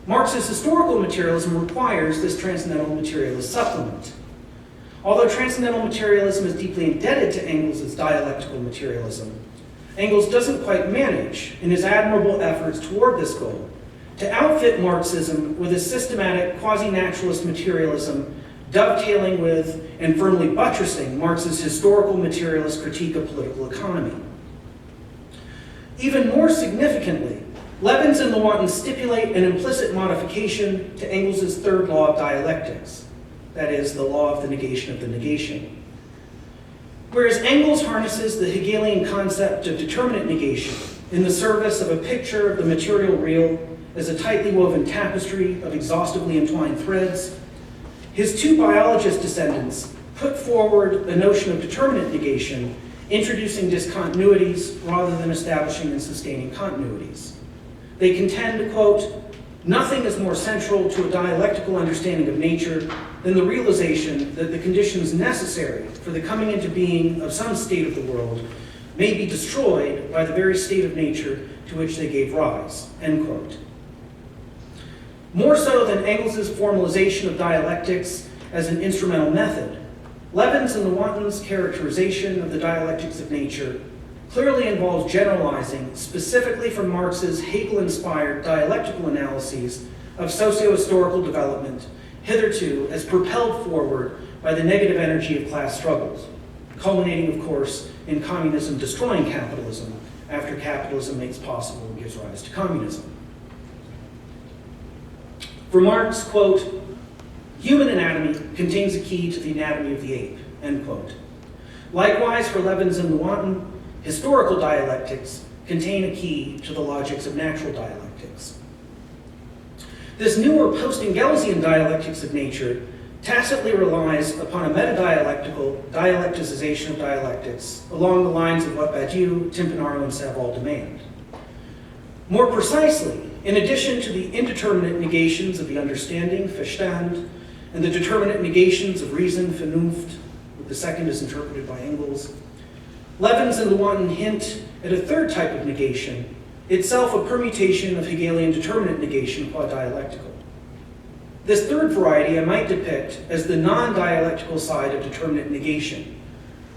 Marx's historical materialism requires this transcendental materialist supplement. Although transcendental materialism is deeply indebted to Engels' dialectical materialism, Engels doesn't quite manage, in his admirable efforts toward this goal, to outfit Marxism with a systematic quasi-naturalist materialism dovetailing with and firmly buttressing Marx's historical materialist critique of political economy. Even more significantly, Levins and Lewontin stipulate an implicit modification to Engels' third law of dialectics, that is, the law of the negation of the negation. Whereas Engels harnesses the Hegelian concept of determinate negation in the service of a picture of the material real as a tightly woven tapestry of exhaustively entwined threads, his two biologist descendants put forward the notion of determinate negation, introducing discontinuities rather than establishing and sustaining continuities. They contend, quote, "Nothing is more central to a dialectical understanding of nature than the realization that the conditions necessary for the coming into being of some state of the world may be destroyed by the very state of nature to which they gave rise," end quote. More so than Engels' formalization of dialectics as an instrumental method, Levins and Lewontin's characterization of the dialectics of nature clearly involves generalizing specifically from Marx's Hegel-inspired dialectical analyses of socio-historical development, hitherto as propelled forward by the negative energy of class struggles, culminating, of course, in communism destroying capitalism after capitalism makes possible and gives rise to communism. For Marx, quote, "Human anatomy contains a key to the anatomy of the ape," end quote. Likewise, for Levins and Lewontin, historical dialectics contain a key to the logics of natural dialectics. This newer post-Engelsian dialectics of nature tacitly relies upon a meta-dialectical dialecticization of dialectics along the lines of what Badiou, Timpanaro, and Savall demand. More precisely, in addition to the indeterminate negations of the understanding, Verstand, and the determinate negations of reason, Vernunft, the second is interpreted by Engels, Levins and Lewontin hint at a third type of negation, itself a permutation of Hegelian determinate negation qua dialectical. This third variety I might depict as the non-dialectical side of determinate negation,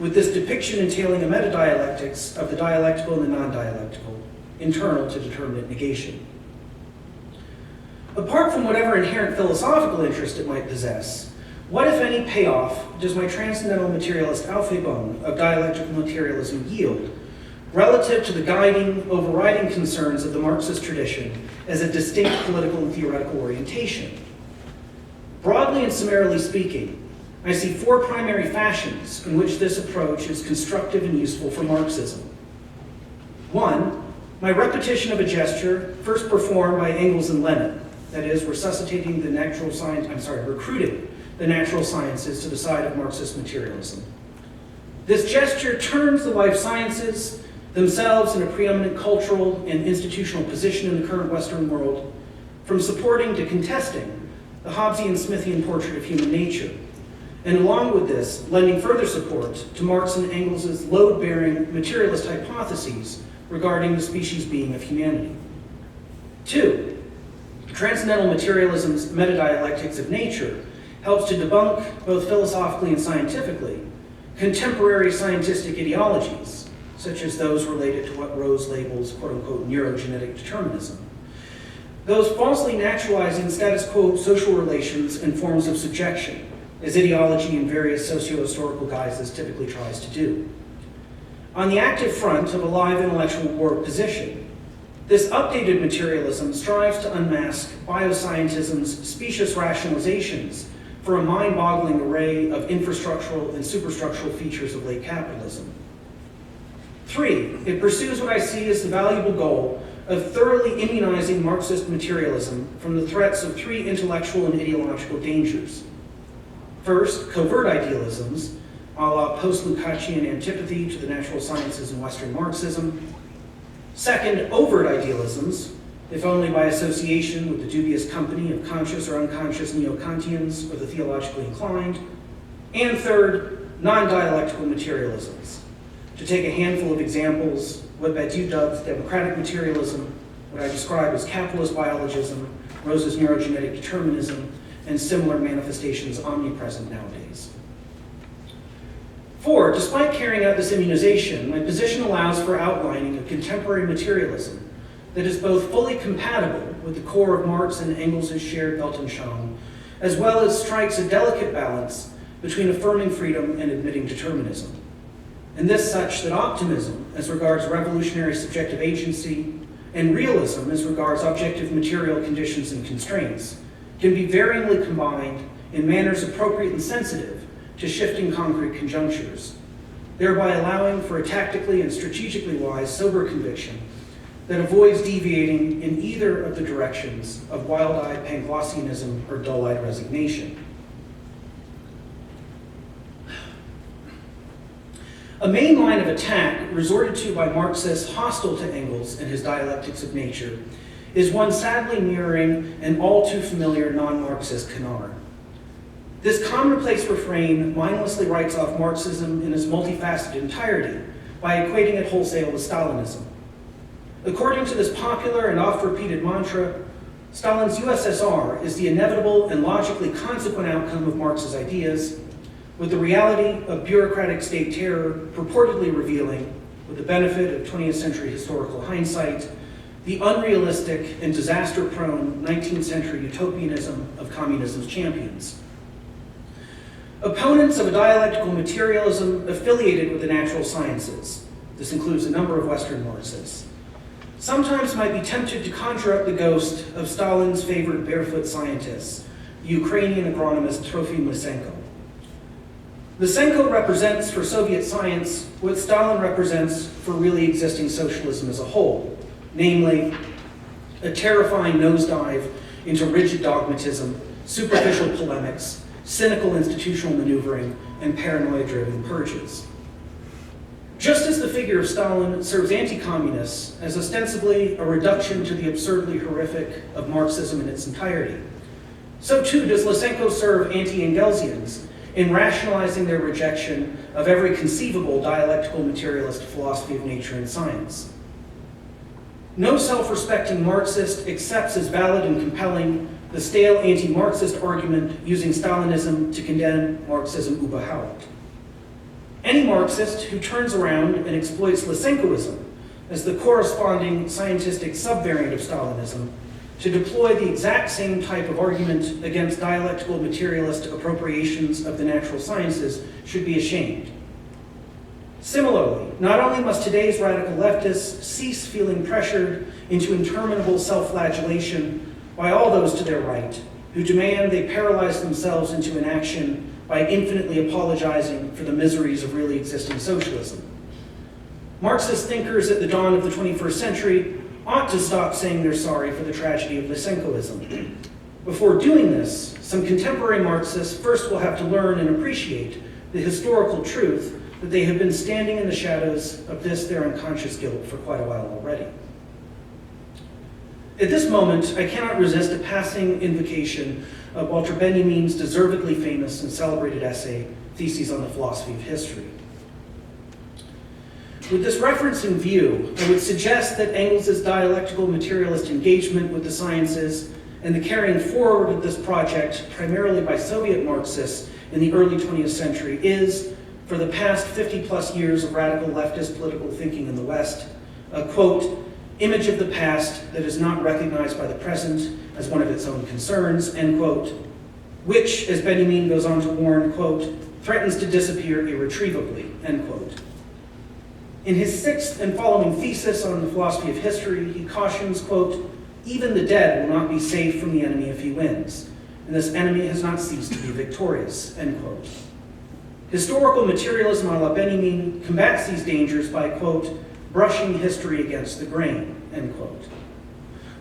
with this depiction entailing a meta-dialectics of the dialectical and the non-dialectical, internal to determinate negation. Apart from whatever inherent philosophical interest it might possess, what, if any, payoff does my transcendental materialist Aufhebung of dialectical materialism yield relative to the guiding, overriding concerns of the Marxist tradition as a distinct political and theoretical orientation? Broadly and summarily speaking, I see four primary fashions in which this approach is constructive and useful for Marxism. One, my repetition of a gesture first performed by Engels and Lenin, that is, recruiting the natural sciences to the side of Marxist materialism. This gesture turns the life sciences, themselves in a preeminent cultural and institutional position in the current Western world, from supporting to contesting the Hobbesian Smithian portrait of human nature, and along with this, lending further support to Marx and Engels' load-bearing materialist hypotheses regarding the species being of humanity. Two, transcendental materialism's metadialectics of nature helps to debunk, both philosophically and scientifically, contemporary scientific ideologies, such as those related to what Rose labels quote-unquote neurogenetic determinism. Those falsely naturalizing status quo social relations and forms of subjection, as ideology in various socio-historical guises typically tries to do. On the active front of a live intellectual war position, this updated materialism strives to unmask bioscientism's specious rationalizations for a mind-boggling array of infrastructural and superstructural features of late capitalism. Three, it pursues what I see as the valuable goal of thoroughly immunizing Marxist materialism from the threats of three intellectual and ideological dangers. First, covert idealisms, a la post-Lukácsian antipathy to the natural sciences in Western Marxism. Second, overt idealisms, if only by association with the dubious company of conscious or unconscious neo-Kantians or the theologically inclined. And third, non-dialectical materialisms. To take a handful of examples, what Badiou dubs democratic materialism, what I describe as capitalist biologism, Rose's neurogenetic determinism, and similar manifestations omnipresent nowadays. For, despite carrying out this immunization, my position allows for outlining a contemporary materialism that is both fully compatible with the core of Marx and Engels' shared Weltanschauung, as well as strikes a delicate balance between affirming freedom and admitting determinism. And this such that optimism, as regards revolutionary subjective agency, and realism, as regards objective material conditions and constraints, can be varyingly combined in manners appropriate and sensitive to shifting concrete conjunctures, thereby allowing for a tactically and strategically wise, sober conviction that avoids deviating in either of the directions of wild-eyed Panglossianism or dull-eyed resignation. A main line of attack resorted to by Marxists hostile to Engels and his dialectics of nature is one sadly mirroring an all too familiar non-Marxist canard. This commonplace refrain mindlessly writes off Marxism in its multifaceted entirety by equating it wholesale with Stalinism. According to this popular and oft-repeated mantra, Stalin's USSR is the inevitable and logically consequent outcome of Marx's ideas, with the reality of bureaucratic state terror purportedly revealing, with the benefit of 20th century historical hindsight, the unrealistic and disaster-prone 19th century utopianism of communism's champions. Opponents of a dialectical materialism affiliated with the natural sciences, this includes a number of Western Marxists, sometimes might be tempted to conjure up the ghost of Stalin's favorite barefoot scientists, the Ukrainian agronomist Trofim Lysenko. Lysenko represents for Soviet science what Stalin represents for really existing socialism as a whole, namely a terrifying nosedive into rigid dogmatism, superficial polemics, cynical institutional maneuvering, and paranoia-driven purges. Just as the figure of Stalin serves anti-communists as ostensibly a reduction to the absurdly horrific of Marxism in its entirety, so too does Lysenko serve anti-Engelsians in rationalizing their rejection of every conceivable dialectical materialist philosophy of nature and science. No self-respecting Marxist accepts as valid and compelling the stale anti-Marxist argument using Stalinism to condemn Marxism überhaupt. Any Marxist who turns around and exploits Lysenkoism as the corresponding scientistic subvariant of Stalinism to deploy the exact same type of argument against dialectical materialist appropriations of the natural sciences should be ashamed. Similarly, not only must today's radical leftists cease feeling pressured into interminable self-flagellation by all those to their right who demand they paralyze themselves into inaction by infinitely apologizing for the miseries of really existing socialism. Marxist thinkers at the dawn of the 21st century ought to stop saying they're sorry for the tragedy of Lysenkoism. Before doing this, some contemporary Marxists first will have to learn and appreciate the historical truth that they have been standing in the shadows of this, their unconscious guilt, for quite a while already. At this moment, I cannot resist a passing invocation of Walter Benjamin's deservedly famous and celebrated essay, Theses on the Philosophy of History. With this reference in view, I would suggest that Engels' dialectical materialist engagement with the sciences and the carrying forward of this project, primarily by Soviet Marxists in the early 20th century, is, for the past 50-plus years of radical leftist political thinking in the West, a, quote, image of the past that is not recognized by the present as one of its own concerns, end quote, which, as Benjamin goes on to warn, quote, threatens to disappear irretrievably, end quote. In his sixth and following thesis on the philosophy of history, he cautions, quote, even the dead will not be safe from the enemy if he wins, and this enemy has not ceased to be victorious, end quote. Historical materialism a la Benjamin combats these dangers by, quote, brushing history against the grain, end quote.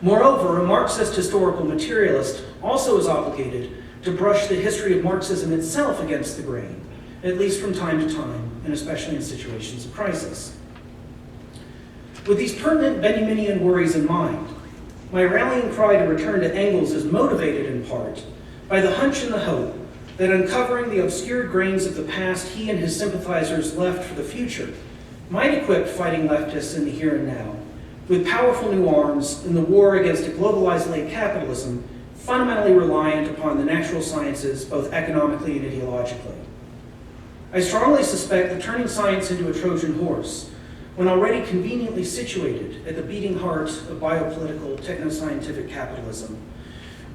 Moreover, a Marxist historical materialist also is obligated to brush the history of Marxism itself against the grain, at least from time to time, and especially in situations of crisis. With these pertinent Benjaminian worries in mind, my rallying cry to return to Engels is motivated in part by the hunch and the hope that uncovering the obscure grains of the past he and his sympathizers left for the future might equip fighting leftists in the here and now with powerful new arms in the war against a globalized late capitalism fundamentally reliant upon the natural sciences both economically and ideologically. I strongly suspect that turning science into a Trojan horse, when already conveniently situated at the beating heart of biopolitical technoscientific capitalism,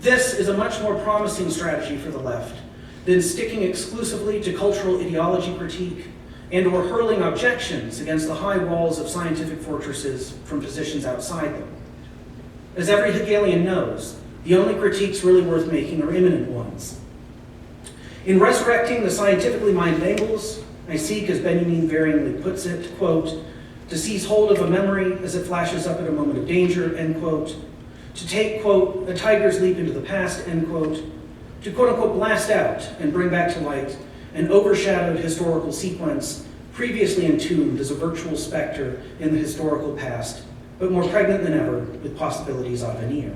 this is a much more promising strategy for the left than sticking exclusively to cultural ideology critique and or hurling objections against the high walls of scientific fortresses from positions outside them. As every Hegelian knows, the only critiques really worth making are imminent ones. In resurrecting the scientifically minded Engels, I seek, as Benjamin varyingly puts it, quote, to seize hold of a memory as it flashes up at a moment of danger, end quote, to take, quote, a tiger's leap into the past, end quote, to quote unquote blast out and bring back to light an overshadowed historical sequence previously entombed as a virtual specter in the historical past, but more pregnant than ever with possibilities a venir.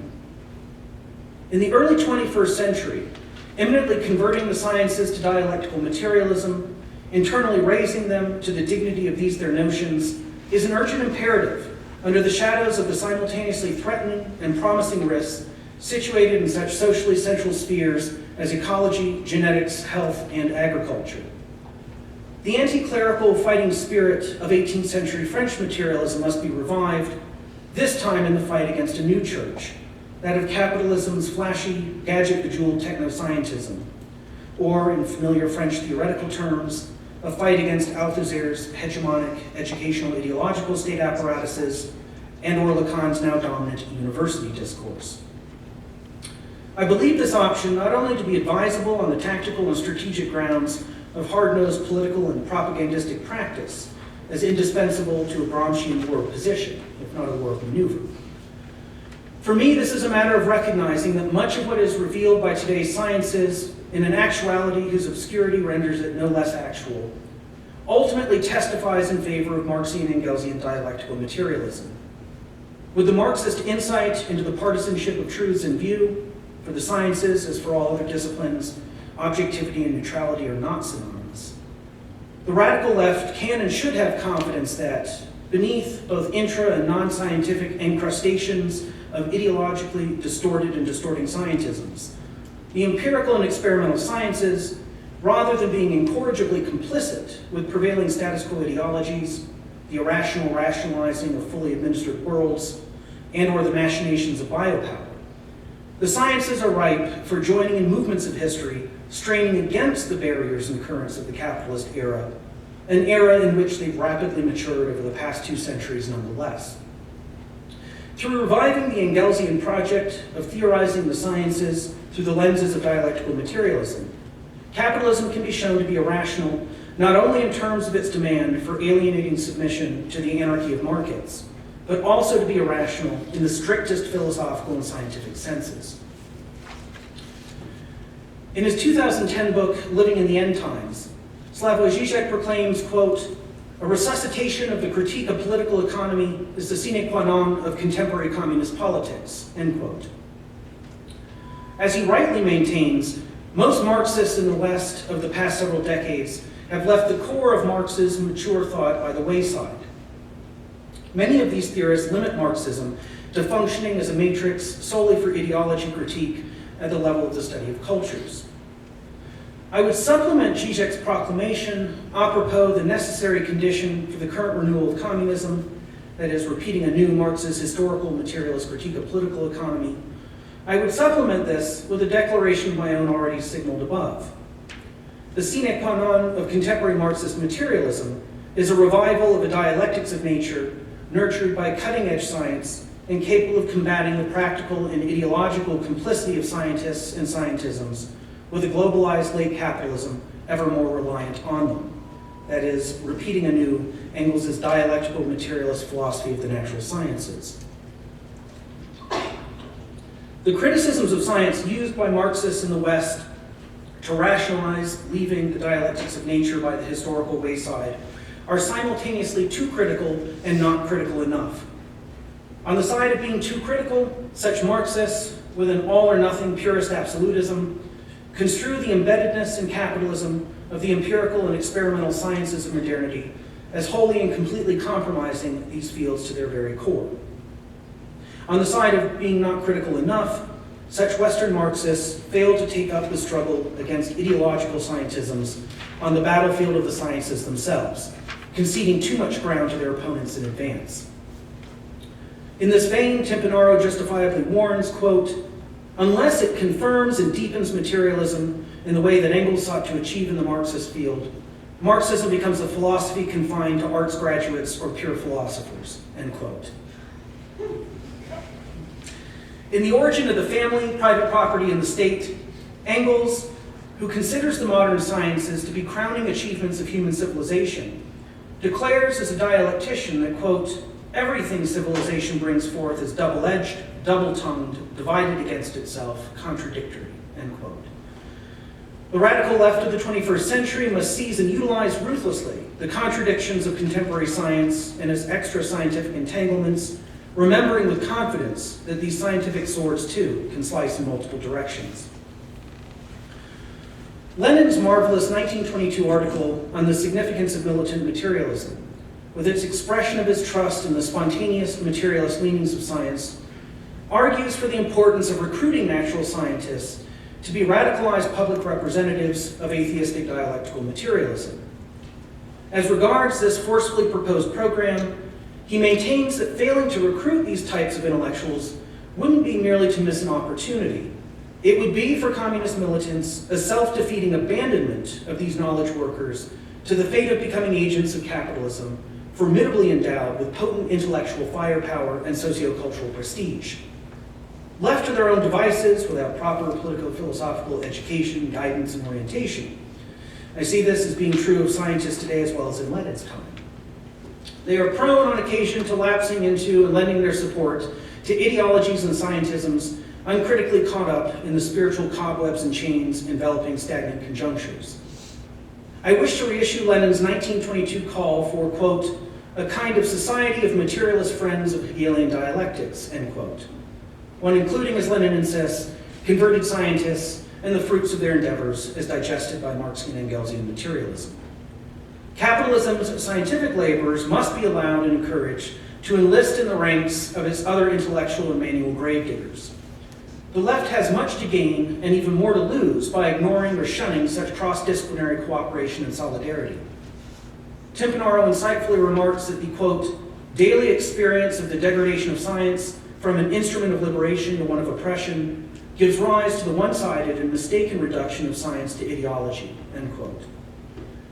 In the early 21st century, imminently converting the sciences to dialectical materialism, internally raising them to the dignity of these their notions, is an urgent imperative under the shadows of the simultaneously threatening and promising risks situated in such socially central spheres as ecology, genetics, health, and agriculture. The anti-clerical fighting spirit of 18th century French materialism must be revived, this time in the fight against a new church, that of capitalism's flashy, gadget-bejeweled technoscientism, or in familiar French theoretical terms, a fight against Althusser's hegemonic educational ideological state apparatuses and or Lacan's now dominant university discourse. I believe this option not only to be advisable on the tactical and strategic grounds of hard-nosed political and propagandistic practice, as indispensable to a Gramscian war of position, if not a war of maneuver. For me, this is a matter of recognizing that much of what is revealed by today's sciences, in an actuality whose obscurity renders it no less actual, ultimately testifies in favor of Marxian and Engelsian dialectical materialism. With the Marxist insight into the partisanship of truths in view, for the sciences, as for all other disciplines, objectivity and neutrality are not synonymous. The radical left can and should have confidence that, beneath both intra and non-scientific encrustations of ideologically distorted and distorting scientisms, the empirical and experimental sciences, rather than being incorrigibly complicit with prevailing status quo ideologies, the irrational rationalizing of fully administered worlds, and or the machinations of biopower, the sciences are ripe for joining in movements of history straining against the barriers and currents of the capitalist era, an era in which they've rapidly matured over the past 2 centuries nonetheless. Through reviving the Engelsian project of theorizing the sciences through the lenses of dialectical materialism, capitalism can be shown to be irrational not only in terms of its demand for alienating submission to the anarchy of markets, but also to be irrational in the strictest philosophical and scientific senses. In his 2010 book, Living in the End Times, Slavoj Žižek proclaims, quote, a resuscitation of the critique of political economy is the sine qua non of contemporary communist politics, end quote. As he rightly maintains, most Marxists in the West of the past several decades have left the core of Marx's mature thought by the wayside. Many of these theorists limit Marxism to functioning as a matrix solely for ideology critique at the level of the study of cultures. I would supplement Zizek's proclamation apropos the necessary condition for the current renewal of communism, that is, repeating anew Marx's historical materialist critique of political economy. I would supplement this with a declaration of my own already signaled above. The sine qua non of contemporary Marxist materialism is a revival of a dialectics of nature nurtured by cutting-edge science and capable of combating the practical and ideological complicity of scientists and scientisms with a globalized late capitalism ever more reliant on them. That is, repeating anew Engels' dialectical materialist philosophy of the natural sciences. The criticisms of science used by Marxists in the West to rationalize leaving the dialectics of nature by the historical wayside are simultaneously too critical and not critical enough. On the side of being too critical, such Marxists, with an all-or-nothing purist absolutism, construe the embeddedness in capitalism of the empirical and experimental sciences of modernity as wholly and completely compromising these fields to their very core. On the side of being not critical enough, such Western Marxists fail to take up the struggle against ideological scientisms on the battlefield of the sciences themselves, conceding too much ground to their opponents in advance. In this vein, Timpanaro justifiably warns, quote, "Unless it confirms and deepens materialism in the way that Engels sought to achieve in the Marxist field, Marxism becomes a philosophy confined to arts graduates or pure philosophers," end quote. In The Origin of the Family, Private Property and the State, Engels, who considers the modern sciences to be crowning achievements of human civilization, declares as a dialectician that, quote, "Everything civilization brings forth is double-edged, double-tongued, divided against itself, contradictory," end quote. The radical left of the 21st century must seize and utilize ruthlessly the contradictions of contemporary science and its extra-scientific entanglements, remembering with confidence that these scientific swords, too, can slice in multiple directions. Lenin's marvelous 1922 article on the significance of militant materialism, with its expression of his trust in the spontaneous materialist leanings of science, argues for the importance of recruiting natural scientists to be radicalized public representatives of atheistic dialectical materialism. As regards this forcefully proposed program, he maintains that failing to recruit these types of intellectuals wouldn't be merely to miss an opportunity. It would be, for communist militants, a self-defeating abandonment of these knowledge workers to the fate of becoming agents of capitalism, formidably endowed with potent intellectual firepower and sociocultural prestige. Left to their own devices without proper politico-philosophical education, guidance, and orientation. I see this as being true of scientists today as well as in Lenin's time. They are prone on occasion to lapsing into and lending their support to ideologies and scientisms uncritically caught up in the spiritual cobwebs and chains enveloping stagnant conjunctures. I wish to reissue Lenin's 1922 call for, quote, "a kind of society of materialist friends of Hegelian dialectics," end quote. One including, as Lenin insists, converted scientists and the fruits of their endeavors as digested by Marxian and Engelsian materialism. Capitalism's scientific laborers must be allowed and encouraged to enlist in the ranks of its other intellectual and manual gravediggers. The left has much to gain and even more to lose by ignoring or shunning such cross-disciplinary cooperation and solidarity. Timpanaro insightfully remarks that the, quote, "daily experience of the degradation of science from an instrument of liberation to one of oppression gives rise to the one-sided and mistaken reduction of science to ideology," end quote.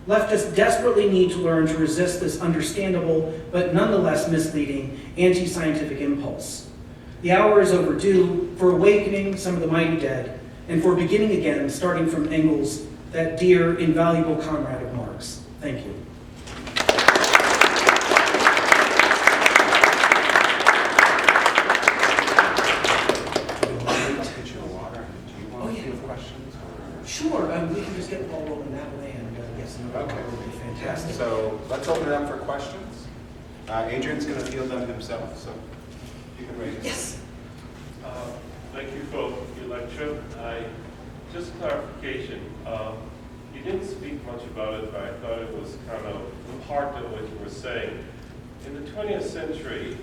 Leftists desperately need to learn to resist this understandable but nonetheless misleading anti-scientific impulse. The hour is overdue for awakening some of the mighty dead and for beginning again, starting from Engels, that dear, invaluable comrade of Marx. Thank you. Sure, we can just get the ball rolling that way, and yes, the Okay. would be fantastic. So let's open it up for questions. Adrien's going to field them himself, so you can raise it. Yes. Thank you for your lecture. Just clarification. You didn't speak much about it, but I thought it was kind of part of what you were saying. In the 20th century,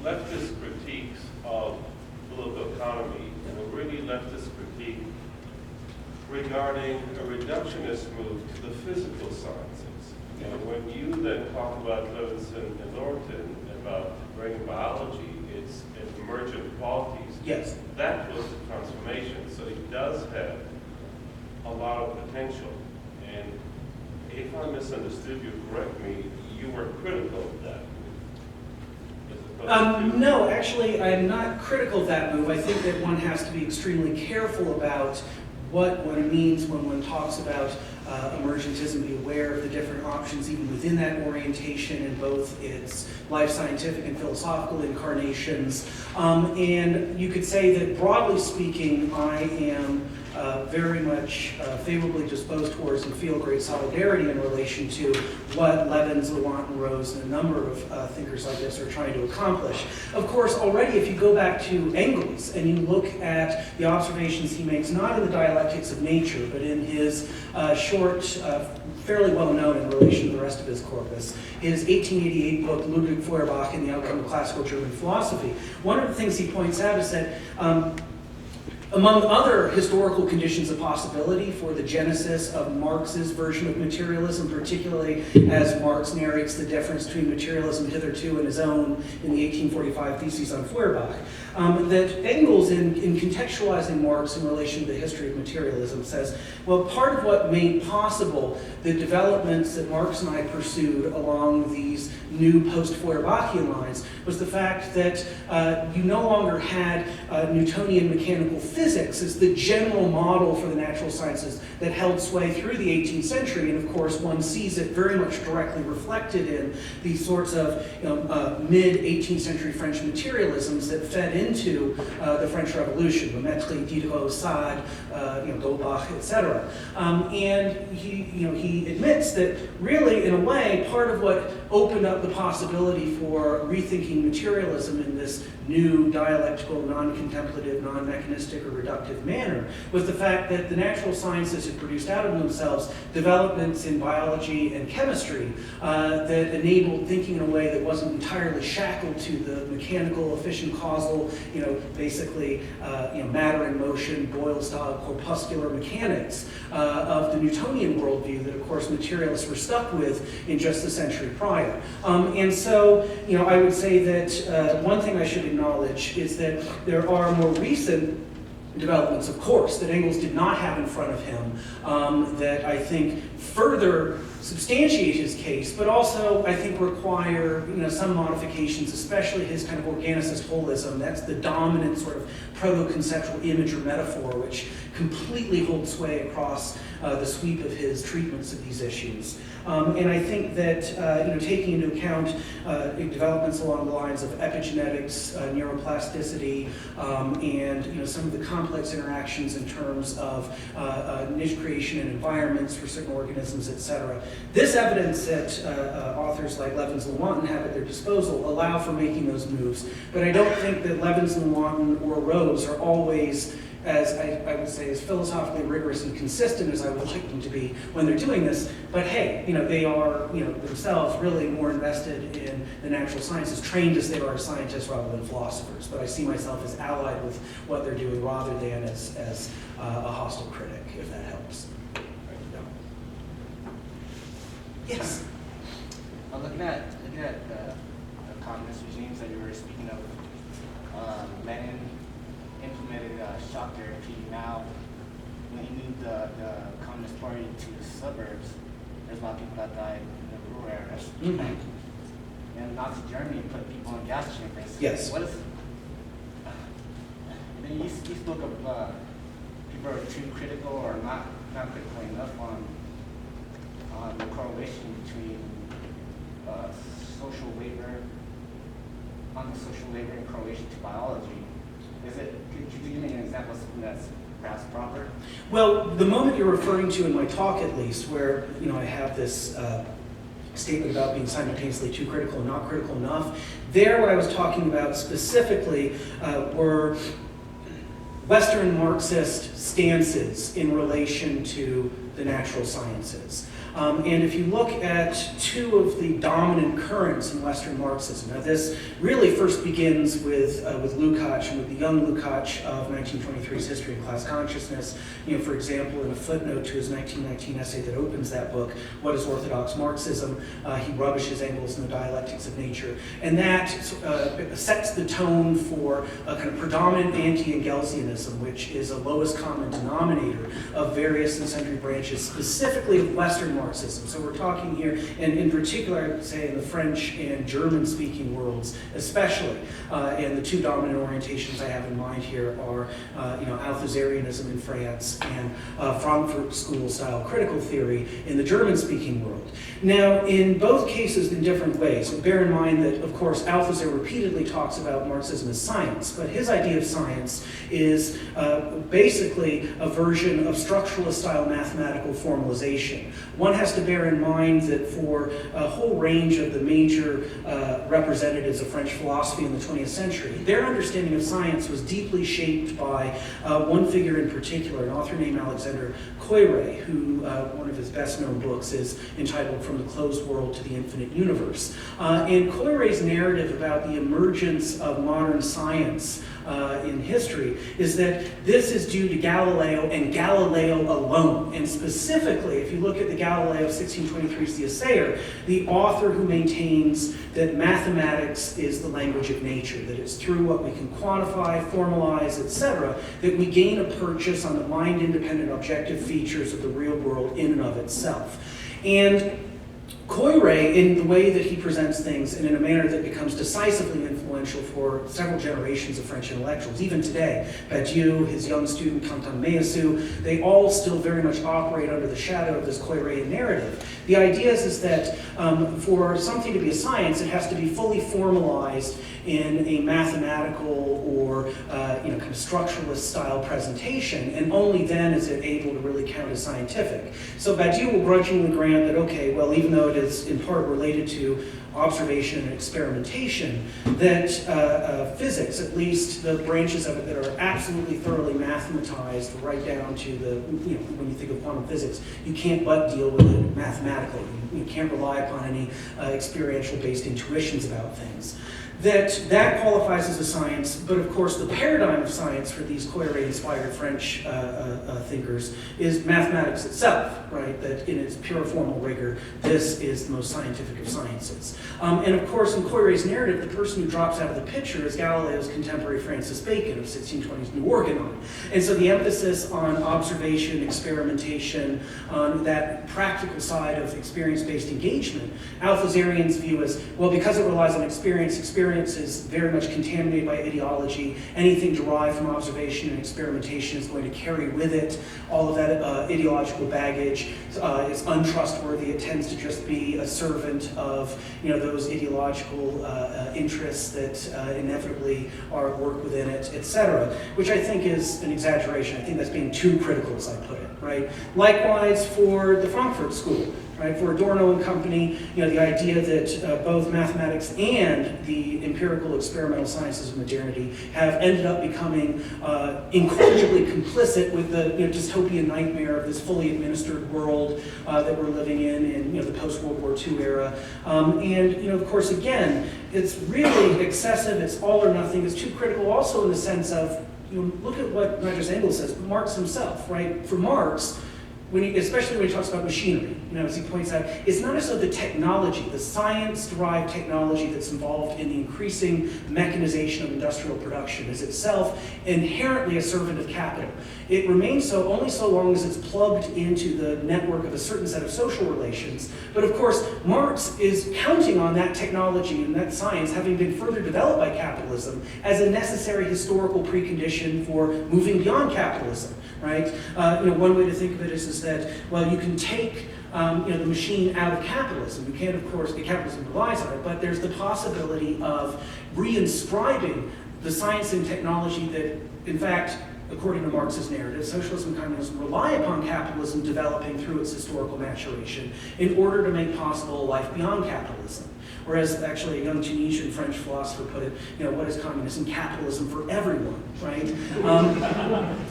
leftist critiques of political economy and a really leftist critique regarding a reductionist move to the physical sciences. You know, when you then talk about Levinson and Norton about bringing biology, it's emergent qualities. Yes. That was the transformation. So it does have a lot of potential. And if I misunderstood you, correct me, you were critical of that. No, actually, I'm not critical of that move. I think that one has to be extremely careful about what one means when one talks about emergentism, be aware of the different options even within that orientation in both its life scientific and philosophical incarnations. And you could say that broadly speaking, I am very much favorably disposed towards and feel great solidarity in relation to what Levins, Lewant, and Rose, and a number of thinkers like this are trying to accomplish. Of course, already if you go back to Engels and you look at the observations he makes, not in the Dialectics of Nature, but in his short, fairly well known in relation to the rest of his corpus, his 1888 book, Ludwig Feuerbach and the Outcome of Classical German Philosophy, one of the things he points out is that Among other historical conditions of possibility for the genesis of Marx's version of materialism, particularly as Marx narrates the difference between materialism hitherto and his own in the 1845 Theses on Feuerbach, that Engels, in contextualizing Marx in relation to the history of materialism, says, well, part of what made possible the developments that Marx and I pursued along these new post-Feuerbachian lines was the fact that you no longer had Newtonian mechanical physics as the general model for the natural sciences that held sway through the 18th century. And of course, one sees it very much directly reflected in these sorts of mid-18th century French materialisms that fed into the French Revolution, Lemaitre, Diderot, Sade, D'Holbach, etc. And he admits that really, in a way, part of what opened up the possibility for rethinking materialism in this new dialectical, non-contemplative, non-mechanistic, or reductive manner was the fact that the natural sciences had produced out of themselves developments in biology and chemistry that enabled thinking in a way that wasn't entirely shackled to the mechanical, efficient, causal, basically matter in motion, Boyle-style corpuscular mechanics of the Newtonian worldview that, of course, materialists were stuck with in just the century prior. And so, I would say that one thing I should acknowledge is that there are more recent developments, of course, that Engels did not have in front of him that I think further substantiate his case, but also I think require some modifications, especially his kind of organicist holism. That's the dominant sort of proto-conceptual image or metaphor which completely holds sway across the sweep of his treatments of these issues. And I think that taking into account developments along the lines of epigenetics, neuroplasticity, and some of the complex interactions in terms of niche creation and environments for certain organisms, etc. This evidence that authors like Levins-Lewontin have at their disposal allow for making those moves, but I don't think that Levins-Lewontin or Rose are always, as I would say, as philosophically rigorous and consistent as I would like them to be when they're doing this. But hey, they are, themselves really more invested in the natural sciences, trained as they are scientists rather than philosophers. But I see myself as allied with what they're doing rather than as a hostile critic, if that helps. Yes. Looking at the communist regimes that you were speaking of, Lenin implemented shock therapy. Now, when he moved the Communist Party to the suburbs, there's a lot of people that died in the rural areas. Mm-hmm. And Nazi Germany put people in gas chambers. Yes. What is? And then you spoke of people are too critical or not critical enough on the correlation between social labor, and correlation to biology. Could you give me an example of something that's perhaps proper? Well, the moment you're referring to in my talk, at least, where I have this statement about being simultaneously too critical and not critical enough, there what I was talking about specifically were Western Marxist stances in relation to the natural sciences. And if you look at two of the dominant currents in Western Marxism, now this really first begins with Lukács and with the young Lukács of 1923's History of Class Consciousness. For example, in a footnote to his 1919 essay that opens that book, What is Orthodox Marxism? He rubbishes Engels in the Dialectics of Nature. And that sets the tone for a kind of predominant anti-Engelsianism, which is a lowest common denominator of various and sundry branches, specifically of Western Marxism. So we're talking here, and in particular, I would say in the French and German-speaking worlds, especially. And the two dominant orientations I have in mind here are, Althusserianism in France and Frankfurt School-style critical theory in the German-speaking world. Now, in both cases, in different ways. Bear in mind that, of course, Althusser repeatedly talks about Marxism as science, but his idea of science is basically a version of structuralist-style mathematical formalization. One has to bear in mind that for a whole range of the major representatives of French philosophy in the 20th century, their understanding of science was deeply shaped by one figure in particular, an author named Alexander Koyré, who one of his best-known books is entitled From the Closed World to the Infinite Universe. And Koyré's narrative about the emergence of modern science in history, is that this is due to Galileo and Galileo alone. And specifically, if you look at the Galileo of 1623's The Assayer, the author who maintains that mathematics is the language of nature, that it's through what we can quantify, formalize, etc., that we gain a purchase on the mind-independent objective features of the real world in and of itself. And Koyré, in the way that he presents things and in a manner that becomes decisively influential for several generations of French intellectuals, even today, Badiou, his young student Quentin Meillassoux, they all still very much operate under the shadow of this Koyréan narrative. The idea is that for something to be a science, it has to be fully formalized in a mathematical or kind of structuralist style presentation, and only then is it able to really count as scientific. So Badiou will grudgingly grant that, okay, well, even though it is in part related to observation and experimentation, that physics, at least the branches of it that are absolutely thoroughly mathematized right down to the, when you think of quantum physics, you can't but deal with it mathematically. You can't rely upon any experiential-based intuitions about things. That qualifies as a science, but of course the paradigm of science for these Koyré-inspired French thinkers is mathematics itself, right? That in its pure formal rigor, this is the most scientific of sciences. And of course, in Koyré's narrative, the person who drops out of the picture is Galileo's contemporary Francis Bacon of 1620's New Organon. And so the emphasis on observation, experimentation, on that practical side of experience-based engagement, Althusser's view is, well, because it relies on experience is very much contaminated by ideology. Anything derived from observation and experimentation is going to carry with it all of that ideological baggage. It's untrustworthy. It tends to just be a servant of those ideological interests that inevitably are at work within it, etc. Which I think is an exaggeration. I think that's being too critical, as I put it. Right. Likewise for the Frankfurt School. Right, for Adorno and company, the idea that both mathematics and the empirical experimental sciences of modernity have ended up becoming incorrigibly complicit with the dystopian nightmare of this fully administered world that we're living in the post-World War II era. And of course, again, it's really excessive, it's all or nothing, it's too critical also in the sense of, look at what Adrien Engels says, Marx himself, right? For Marx, especially when he talks about machinery, as he points out, it's not as though the technology, the science-derived technology that's involved in the increasing mechanization of industrial production is itself inherently a servant of capital. It remains so only so long as it's plugged into the network of a certain set of social relations. But of course, Marx is counting on that technology and that science having been further developed by capitalism as a necessary historical precondition for moving beyond capitalism. Right? One way to think of it is that, well, you can take the machine out of capitalism. You can't, of course, capitalism relies on it, but there's the possibility of reinscribing the science and technology that, in fact, according to Marx's narrative, socialism and communism rely upon capitalism developing through its historical maturation in order to make possible a life beyond capitalism. Whereas actually a young Tunisian French philosopher put it, what is communism? Capitalism for everyone, right?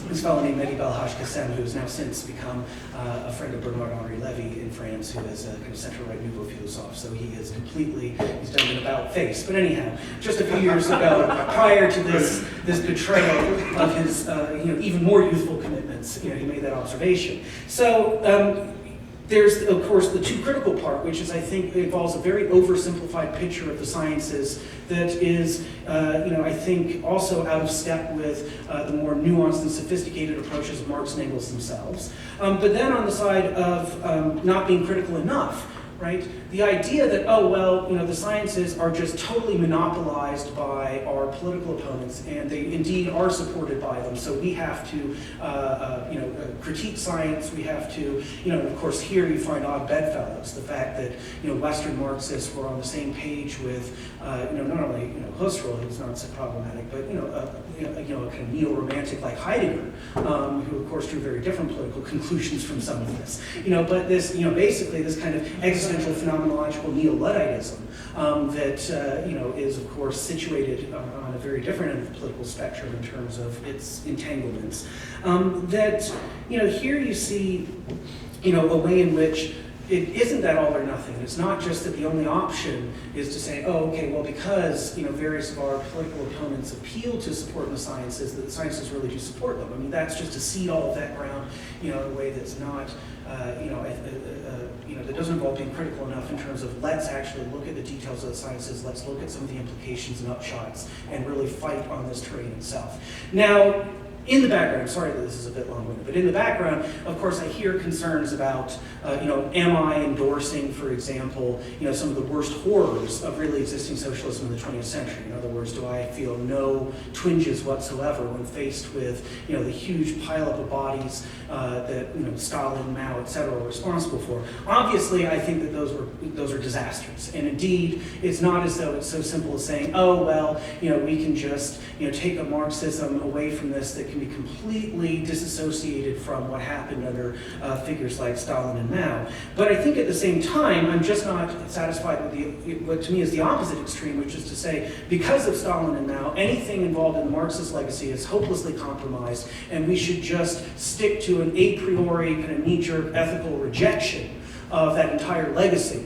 This fellow named Mehdi Belhaj-Kassem, who has now since become a friend of Bernard-Henri Lévy in France, who is a kind of centre-right nouveau philosophe. So he is he's done an about face. But anyhow, just a few years ago, prior to this betrayal of his even more youthful commitments, he made that observation. So there's, of course, the too critical part, which is, I think, involves a very oversimplified picture of the sciences that is, I think, also out of step with the more nuanced and sophisticated approaches of Marx and Engels themselves. But then on the side of not being critical enough, right? The idea that, the sciences are just totally monopolized by our political opponents, and they indeed are supported by them. So we have to, critique science. We have to, of course, here you find odd bedfellows. The fact that, Western Marxists were on the same page with, not only, Husserl, who's not so problematic, but, a kind of neo-romantic like Heidegger, who, of course, drew very different political conclusions from some of this. But this, basically this kind of existential phenomenological neo-Ludditism that is, of course, situated on a very different end of the political spectrum in terms of its entanglements. Here you see, a way in which it isn't that all or nothing. It's not just that the only option is to say, oh, okay, well, because various of our political opponents appeal to support in the sciences, that the sciences really do support them. I mean, that's just to seed all of that ground, in a way that's not, that doesn't involve being critical enough in terms of let's actually look at the details of the sciences, let's look at some of the implications and upshots, and really fight on this terrain itself. Now, in the background, sorry that this is a bit long-winded, but in the background, of course, I hear concerns about, am I endorsing, for example, some of the worst horrors of really existing socialism in the 20th century? In other words, do I feel no twinges whatsoever when faced with, the huge pileup of bodies that, Stalin, Mao, et cetera, were responsible for? Obviously, I think that those are disasters. And indeed, it's not as though it's so simple as saying, oh, well, we can just, take a Marxism away from this that can be completely disassociated from what happened under figures like Stalin and Mao. But I think at the same time, I'm just not satisfied with what to me is the opposite extreme, which is to say, because of Stalin and Mao, anything involved in the Marxist legacy is hopelessly compromised, and we should just stick to an a priori kind of knee-jerk ethical rejection of that entire legacy,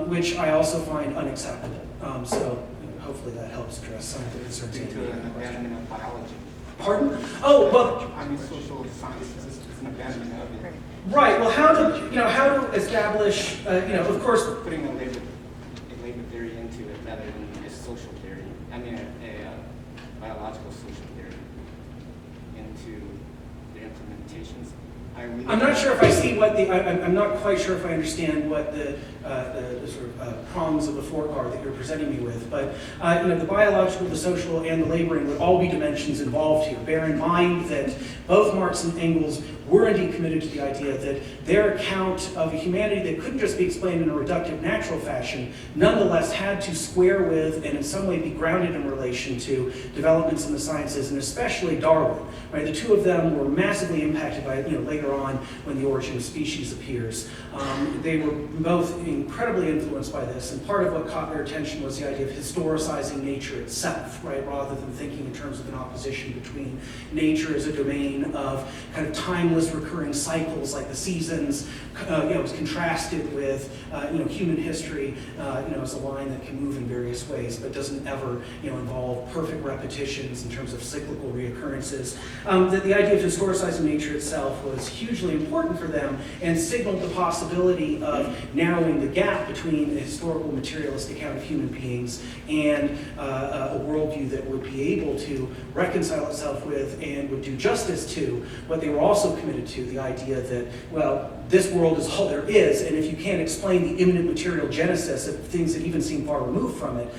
which I also find unacceptable. So hopefully that helps address some of the concerns. Due to an abandonment of biology. Pardon? Oh, well, I mean, social sciences is an abandonment of it. right. Well, how to establish, of course, Putting a labor theory into it rather than a social theory. I mean, a biological social theory into the implementations. I'm not sure if I see what I'm not quite sure if I understand what the sort of prongs of the fork are that you're presenting me with, but the biological, the social, and the laboring would all be dimensions involved here. Bear in mind that both Marx and Engels were indeed committed to the idea that their account of a humanity that couldn't just be explained in a reductive natural fashion, nonetheless had to square with and in some way be grounded in relation to developments in the sciences, and especially Darwin. Right? The two of them were massively impacted by later on when The Origin of Species appears. They were both incredibly influenced by this, and part of what caught their attention was the idea of historicizing nature itself, right? Rather than thinking in terms of an opposition between nature as a domain of kind of timeless recurring cycles like the seasons, is contrasted with human history, as a line that can move in various ways, but doesn't ever involve perfect repetitions in terms of cyclical reoccurrences. That the idea of historicizing nature itself was hugely important for them and signaled the possibility of narrowing the gap between a historical materialist account of human beings and a worldview that would be able to reconcile itself with and would do justice to what they were also committed to, the idea that, well, this world is all there is, and if you can't explain the imminent material genesis of things that even seem far removed from it,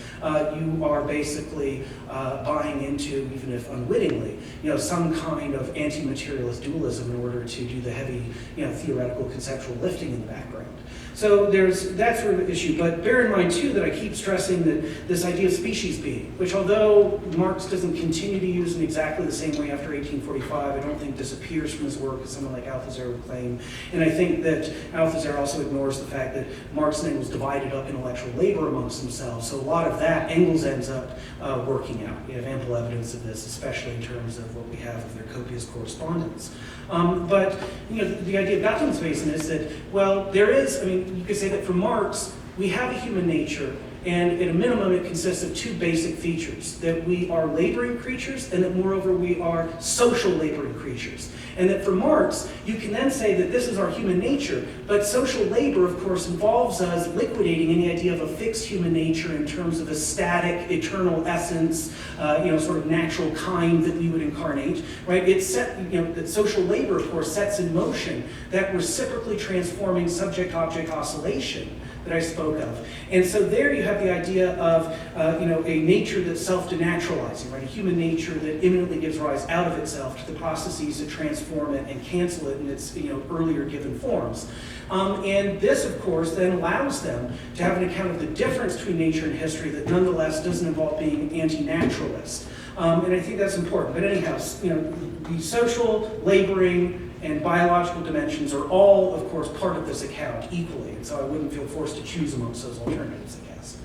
you are basically buying into, even if unwittingly, some kind of anti-materialist dualism in order to do the heavy, theoretical conceptual lifting in the background. So there's that sort of issue, but bear in mind too that I keep stressing that this idea of species being, which although Marx doesn't continue to use in exactly the same way after 1845, I don't think disappears from his work as someone like Althusser would claim. And I think that Althusser also ignores the fact that Marx and Engels divided up intellectual labor amongst themselves. So a lot of that Engels ends up working out. We have ample evidence of this, especially in terms of what we have of their copious correspondence. But the idea of Gattungswesen is that, well, there is, you could say that for Marx, we have a human nature, and at a minimum it consists of two basic features, that we are laboring creatures, and that moreover we are social laboring creatures. And that for Marx, you can then say that this is our human nature, but social labor, of course, involves us liquidating any idea of a fixed human nature in terms of a static, eternal essence, sort of natural kind that we would incarnate, right? It's set, that social labor, of course, sets in motion that reciprocally transforming subject-object oscillation that I spoke of. And so there you have the idea of, a nature that's self-denaturalizing, right? A human nature that imminently gives rise out of itself to the processes that transform it and cancel it in its, earlier given forms. And this, of course, then allows them to have an account of the difference between nature and history that nonetheless doesn't involve being anti-naturalist. And I think that's important. But anyhow, the social, laboring, and biological dimensions are all, of course, part of this account equally, and so I wouldn't feel forced to choose amongst those alternatives, I guess.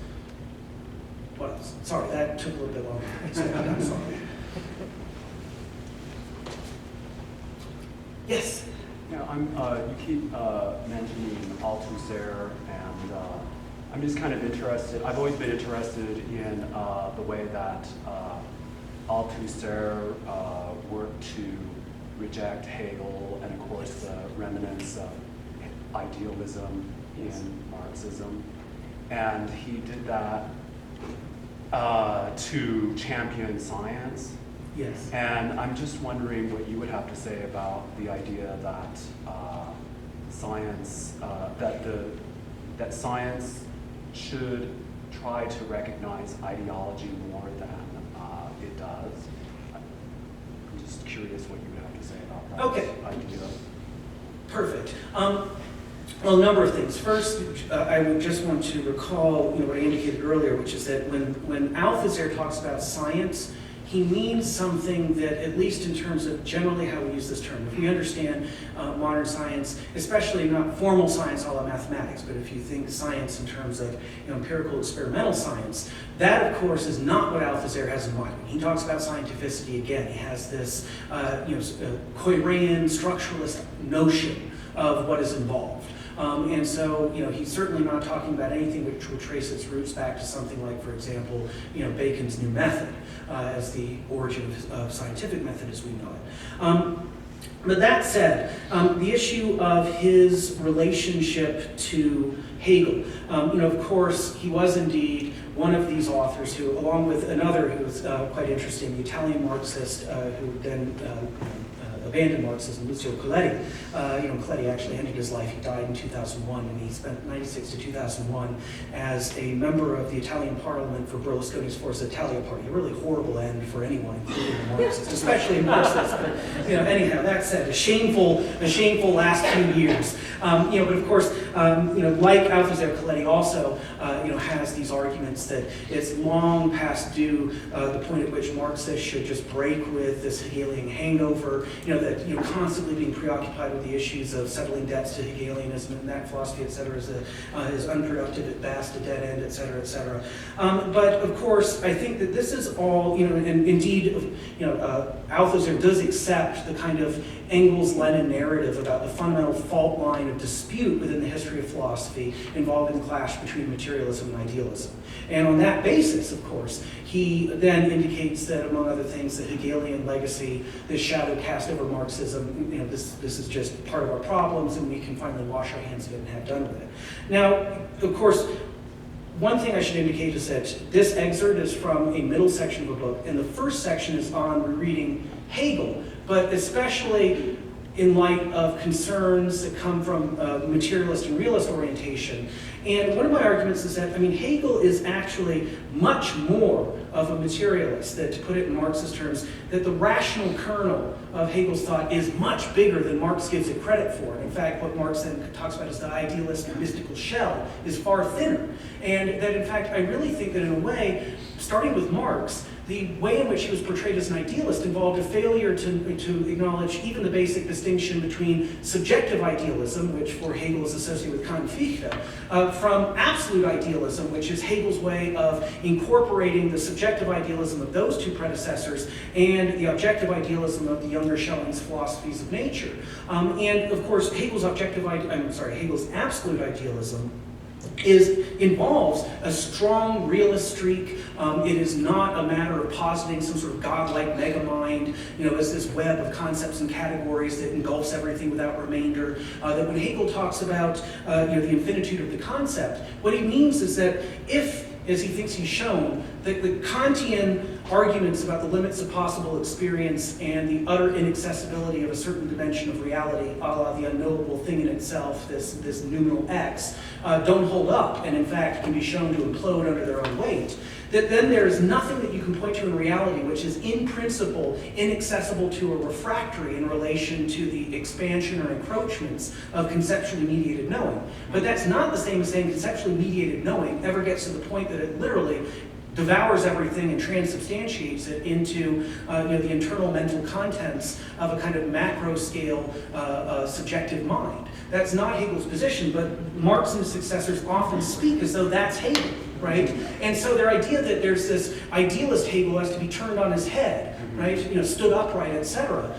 What else? Sorry, that took a little bit longer. I'm sorry. Yes? Yeah, you keep mentioning Althusser, and I'm just kind of interested. I've always been interested in the way that Althusser worked to reject Hegel and, of course, the remnants of idealism in Marxism. And he did that to champion science. Yes. And I'm just wondering what you would have to say about the idea that science, that science should try to recognize ideology more than it does. I'm just curious what you would have to say about that idea. Perfect. Well, a number of things. First, I would just want to recall what I indicated earlier, which is that when Althusser talks about science, he means something that, at least in terms of generally how we use this term, if we understand modern science, especially not formal science a la mathematics, but if you think science in terms of empirical experimental science, that of course is not what Althusser has in mind. When he talks about scientificity, again, he has this Coirean structuralist notion of what is involved. And so, he's certainly not talking about anything which would trace its roots back to something like, for example, Bacon's new method as the origin of scientific method as we know it. But that said, the issue of his relationship to Hegel, of course, he was indeed one of these authors who, along with another who was quite interesting, the Italian Marxist who then abandoned Marxism, Lucio Coletti. Coletti actually ended his life. He died in 2001, and he spent 96 to 2001 as a member of the Italian Parliament for Berlusconi's Forza Italia party. A really horrible end for anyone, including a Marxist, especially a Marxist. But anyhow, that said, a shameful last few years. But of course, like Althusser, Coletti also, has these arguments that it's long past due the point at which Marxists should just break with this Hegelian hangover. That constantly being preoccupied with the issues of settling debts to Hegelianism and that philosophy, et cetera, is unproductive at best, a dead end, et cetera, et cetera. But of course, I think that this is all, and indeed, Althusser does accept the kind of Engels-Lenin narrative about the fundamental fault line of dispute within the history of philosophy involving the clash between materialism and idealism. And on that basis, of course, he then indicates that, among other things, the Hegelian legacy, this shadow cast over Marxism, this is just part of our problems, and we can finally wash our hands of it and have done with it. Now, of course, one thing I should indicate is that this excerpt is from a middle section of a book, and the first section is on rereading Hegel, but especially in light of concerns that come from materialist and realist orientation. And one of my arguments is that, Hegel is actually much more of a materialist, that, to put it in Marxist terms, that the rational kernel of Hegel's thought is much bigger than Marx gives it credit for. And in fact, what Marx then talks about as the idealist and mystical shell is far thinner. And that, in fact, I really think that in a way, starting with Marx, the way in which he was portrayed as an idealist involved a failure to acknowledge even the basic distinction between subjective idealism, which for Hegel is associated with Kant and Fichte, from absolute idealism, which is Hegel's way of incorporating the subjective idealism of those two predecessors and the objective idealism of the younger Schelling's philosophies of nature. And of course, Hegel's absolute idealism involves a strong realist streak. It is not a matter of positing some sort of godlike megamind, as this web of concepts and categories that engulfs everything without remainder. That when Hegel talks about the infinitude of the concept, what he means is that if, as he thinks he's shown, that the Kantian arguments about the limits of possible experience and the utter inaccessibility of a certain dimension of reality, a la the unknowable thing in itself, this numinal X, don't hold up, and in fact can be shown to implode under their own weight, that then there is nothing that you can point to in reality which is in principle inaccessible to a refractory in relation to the expansion or encroachments of conceptually mediated knowing. But that's not the same as saying conceptually mediated knowing ever gets to the point that it literally devours everything and transubstantiates it into the internal mental contents of a kind of macro scale subjective mind. That's not Hegel's position, but Marx and his successors often speak as though that's Hegel. right? And so their idea that there's this idealist Hegel has to be turned on his head, right? Stood upright, etc.,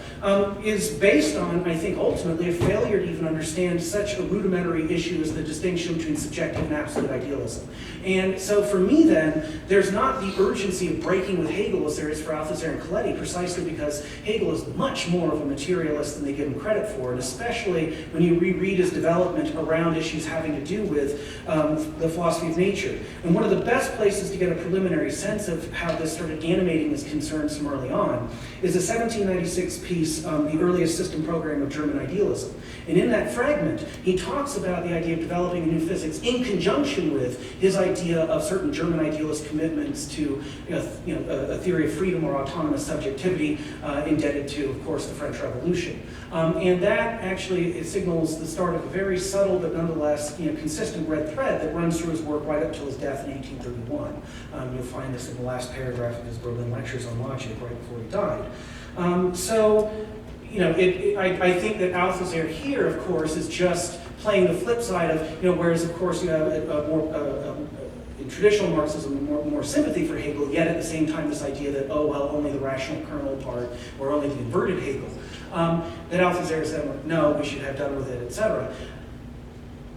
is based on, I think, ultimately a failure to even understand such a rudimentary issue as the distinction between subjective and absolute idealism. And so for me then, there's not the urgency of breaking with Hegel as there is for Althusser and Coletti, precisely because Hegel is much more of a materialist than they give him credit for, and especially when you reread his development around issues having to do with the philosophy of nature. And one of the best places to get a preliminary sense of how this started animating his concerns from early on is a 1796 piece, The Earliest System Program of German Idealism. And in that fragment, he talks about the idea of developing a new physics in conjunction with his idea of certain German idealist commitments to a theory of freedom or autonomous subjectivity indebted to, of course, the French Revolution. And that actually signals the start of a very subtle but nonetheless consistent red thread that runs through his work right up until his death in 1831. You'll find this in the last paragraph of his Berlin Lectures on Logic right before he died. I think that Althusser here, of course, is just playing the flip side of, whereas, of course, you have in traditional Marxism, more sympathy for Hegel, yet at the same time this idea that, only the rational kernel part, or only the inverted Hegel, that Althusser said, no, we should have done with it, etc.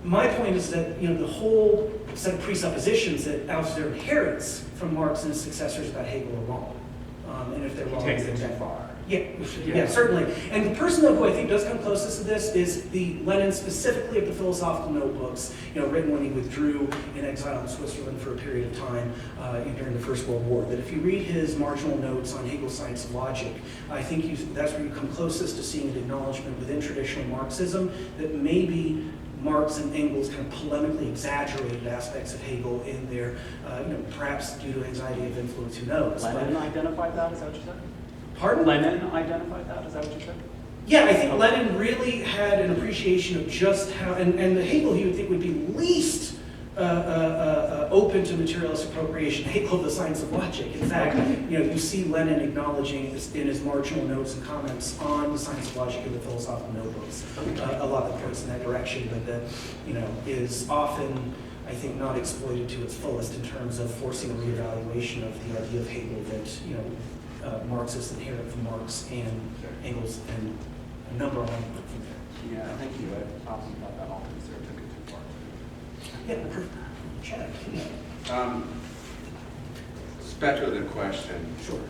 My point is that, the whole set of presuppositions that Althusser inherits from Marx and his successors about Hegel are wrong. And if they're wrong, He takes it then too far. Yeah, certainly. And the person though who I think does come closest to this is the Lenin specifically of the philosophical notebooks, written when he withdrew in exile in Switzerland for a period of time during the First World War. That if you read his marginal notes on Hegel's Science of Logic, I think that's where you come closest to seeing an acknowledgement within traditional Marxism that maybe Marx and Engels kind of polemically exaggerated aspects of Hegel in their, perhaps due to anxiety of influence, who knows. Lenin identified that, is that what you said? Pardon? Lenin identified that, is that what you said? Yeah, I think Lenin really had an appreciation of just how, and the Hegel he would think would be least open to materialist appropriation, Hegel, the Science of Logic. In fact, you see Lenin acknowledging this in his marginal notes and comments on the Science of Logic in the philosophical notebooks. A lot that points in that direction, but that is often, I think, not exploited to its fullest in terms of forcing a reevaluation of the idea of Hegel that Marxists inherit from Marx and Engels and a number of them from there. Yeah, thank you. I often thought that Althusser took it too far. Yeah, check. Speculative question. Sure.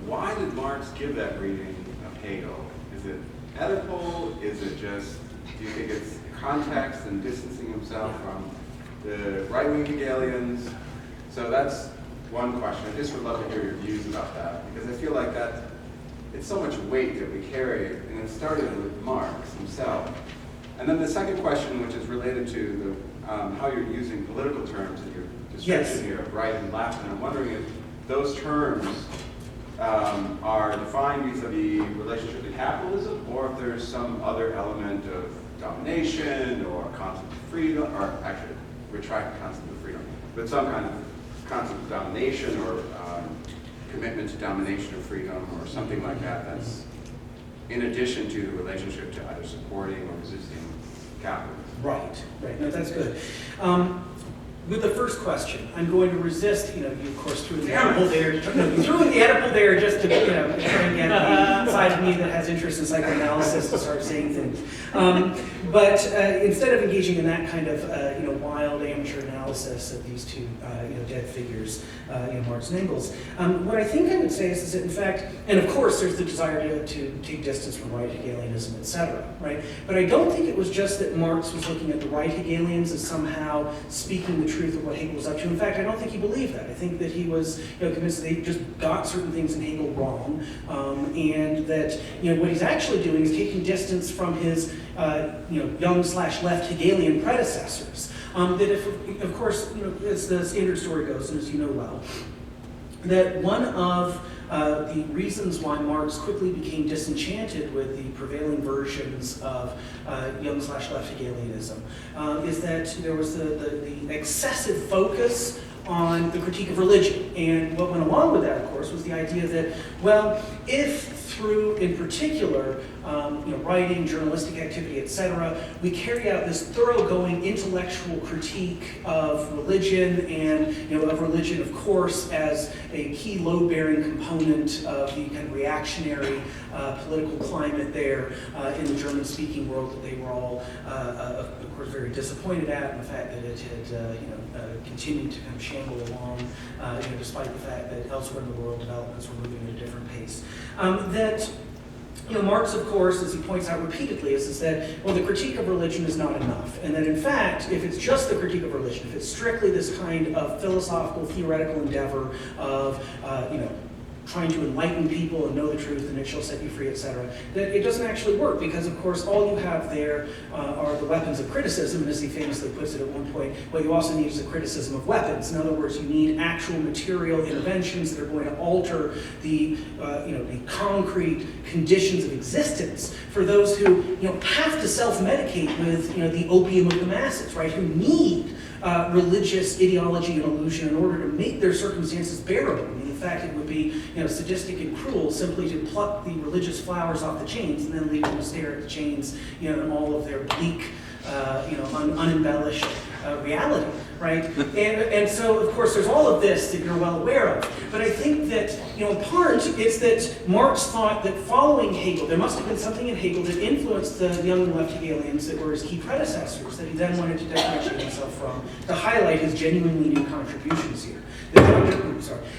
Why did Marx give that reading of Hegel? Is it Oedipal? Is it just, do you think it's context and distancing himself from the right-wing Hegelians? So that's one question. I just would love to hear your views about that, because I feel like that it's so much weight that we carry, and it started with Marx himself. And then the second question, which is related to the, how you're using political terms in your description here of right and left, and I'm wondering if those terms are defined vis-a-vis relationship to capitalism, or if there's some other element of domination or concept of freedom, or actually retract the concept of freedom, but some kind of concept of domination or commitment to domination or freedom or something like that that's in addition to the relationship to either supporting or resisting capitalism. Right. No, that's good. With the first question, I'm going to resist, you of course threw in the Oedipal there, you threw in the Oedipal there just to, try and get the side of me that has interest in psychoanalysis to start saying things. But instead of engaging in that kind of, wild amateur analysis of these two, dead figures, Marx and Engels, what I think I would say is that in fact, and of course there's the desire to take distance from right Hegelianism, etc., right? But I don't think it was just that Marx was looking at the right Hegelians as somehow speaking the truth of what Hegel was up to. In fact, I don't think he believed that. I think that he was convinced that they just got certain things in Hegel wrong, and that what he's actually doing is taking distance from his young/left Hegelian predecessors. That if, of course, as the standard story goes, and as you know well, that one of the reasons why Marx quickly became disenchanted with the prevailing versions of young/left Hegelianism is that there was the excessive focus on the critique of religion. And what went along with that, of course, was the idea that, well, if through, in particular, writing, journalistic activity, etc., we carry out this thoroughgoing intellectual critique of religion and, of religion, of course, as a key load-bearing component of the kind of reactionary political climate there in the German-speaking world that they were all, of course, very disappointed at, and the fact that it had, continued to kind of shamble along, despite the fact that elsewhere in the world developments were moving at a different pace. Marx, of course, as he points out repeatedly, is that, well, the critique of religion is not enough. And that, in fact, if it's just the critique of religion, if it's strictly this kind of philosophical, theoretical endeavor of, trying to enlighten people and know the truth and it shall set you free, etc., that it doesn't actually work because, of course, all you have there are the weapons of criticism, and as he famously puts it at one point, what you also need is a criticism of weapons. In other words, you need actual material interventions that are going to alter the, the concrete conditions of existence for those who, have to self-medicate with, the opium of the masses, right, who need religious ideology and illusion in order to make their circumstances bearable. In fact, it would be sadistic and cruel simply to pluck the religious flowers off the chains and then leave them to stare at the chains, in all of their bleak, unembellished reality, right? And so, of course, there's all of this that you're well aware of. But I think that, in part, it's that Marx thought that following Hegel, there must have been something in Hegel that influenced the young left Hegelians that were his key predecessors, that he then wanted to differentiate himself from, to highlight his genuinely new contributions here.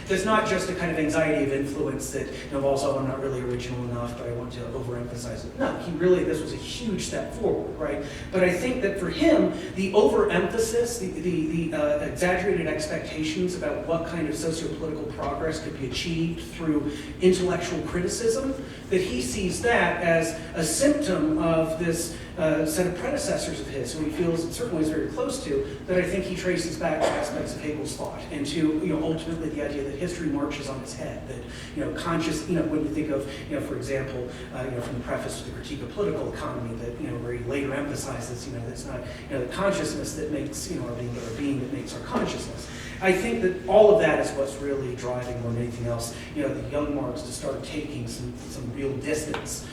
There's not just a kind of anxiety of influence that, also I'm not really original enough, but I want to overemphasize it. No, this was a huge step forward, right? But I think that for him, the overemphasis, the exaggerated expectations about what kind of socio-political progress could be achieved through intellectual criticism, that he sees that as a symptom of this set of predecessors of his, who he feels in certain ways very close to, that I think he traces back to aspects of Hegel's thought, and to ultimately the idea that history marches on its head, that conscious, when you think of, for example, from the preface to the Critique of Political Economy, that where he later emphasizes, it's not the consciousness that makes our being, but our being that makes our consciousness. I think that all of that is what's really driving more than anything else, the young Marx to start taking some real distance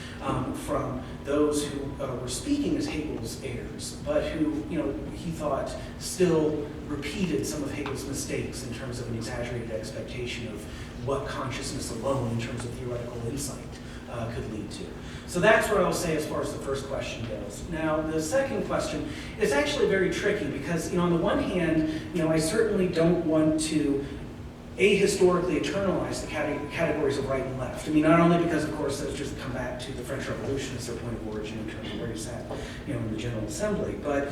from those who were speaking as Hegel's heirs, but who, he thought still repeated some of Hegel's mistakes in terms of an exaggerated expectation of what consciousness alone, in terms of theoretical insight, could lead to. So that's what I will say as far as the first question goes. Now, the second question is actually very tricky because, on the one hand, I certainly don't want to ahistorically eternalize the categories of right and left. Not only because, of course, those just come back to the French Revolution as their point of origin in terms of where you sat, in the General Assembly, but,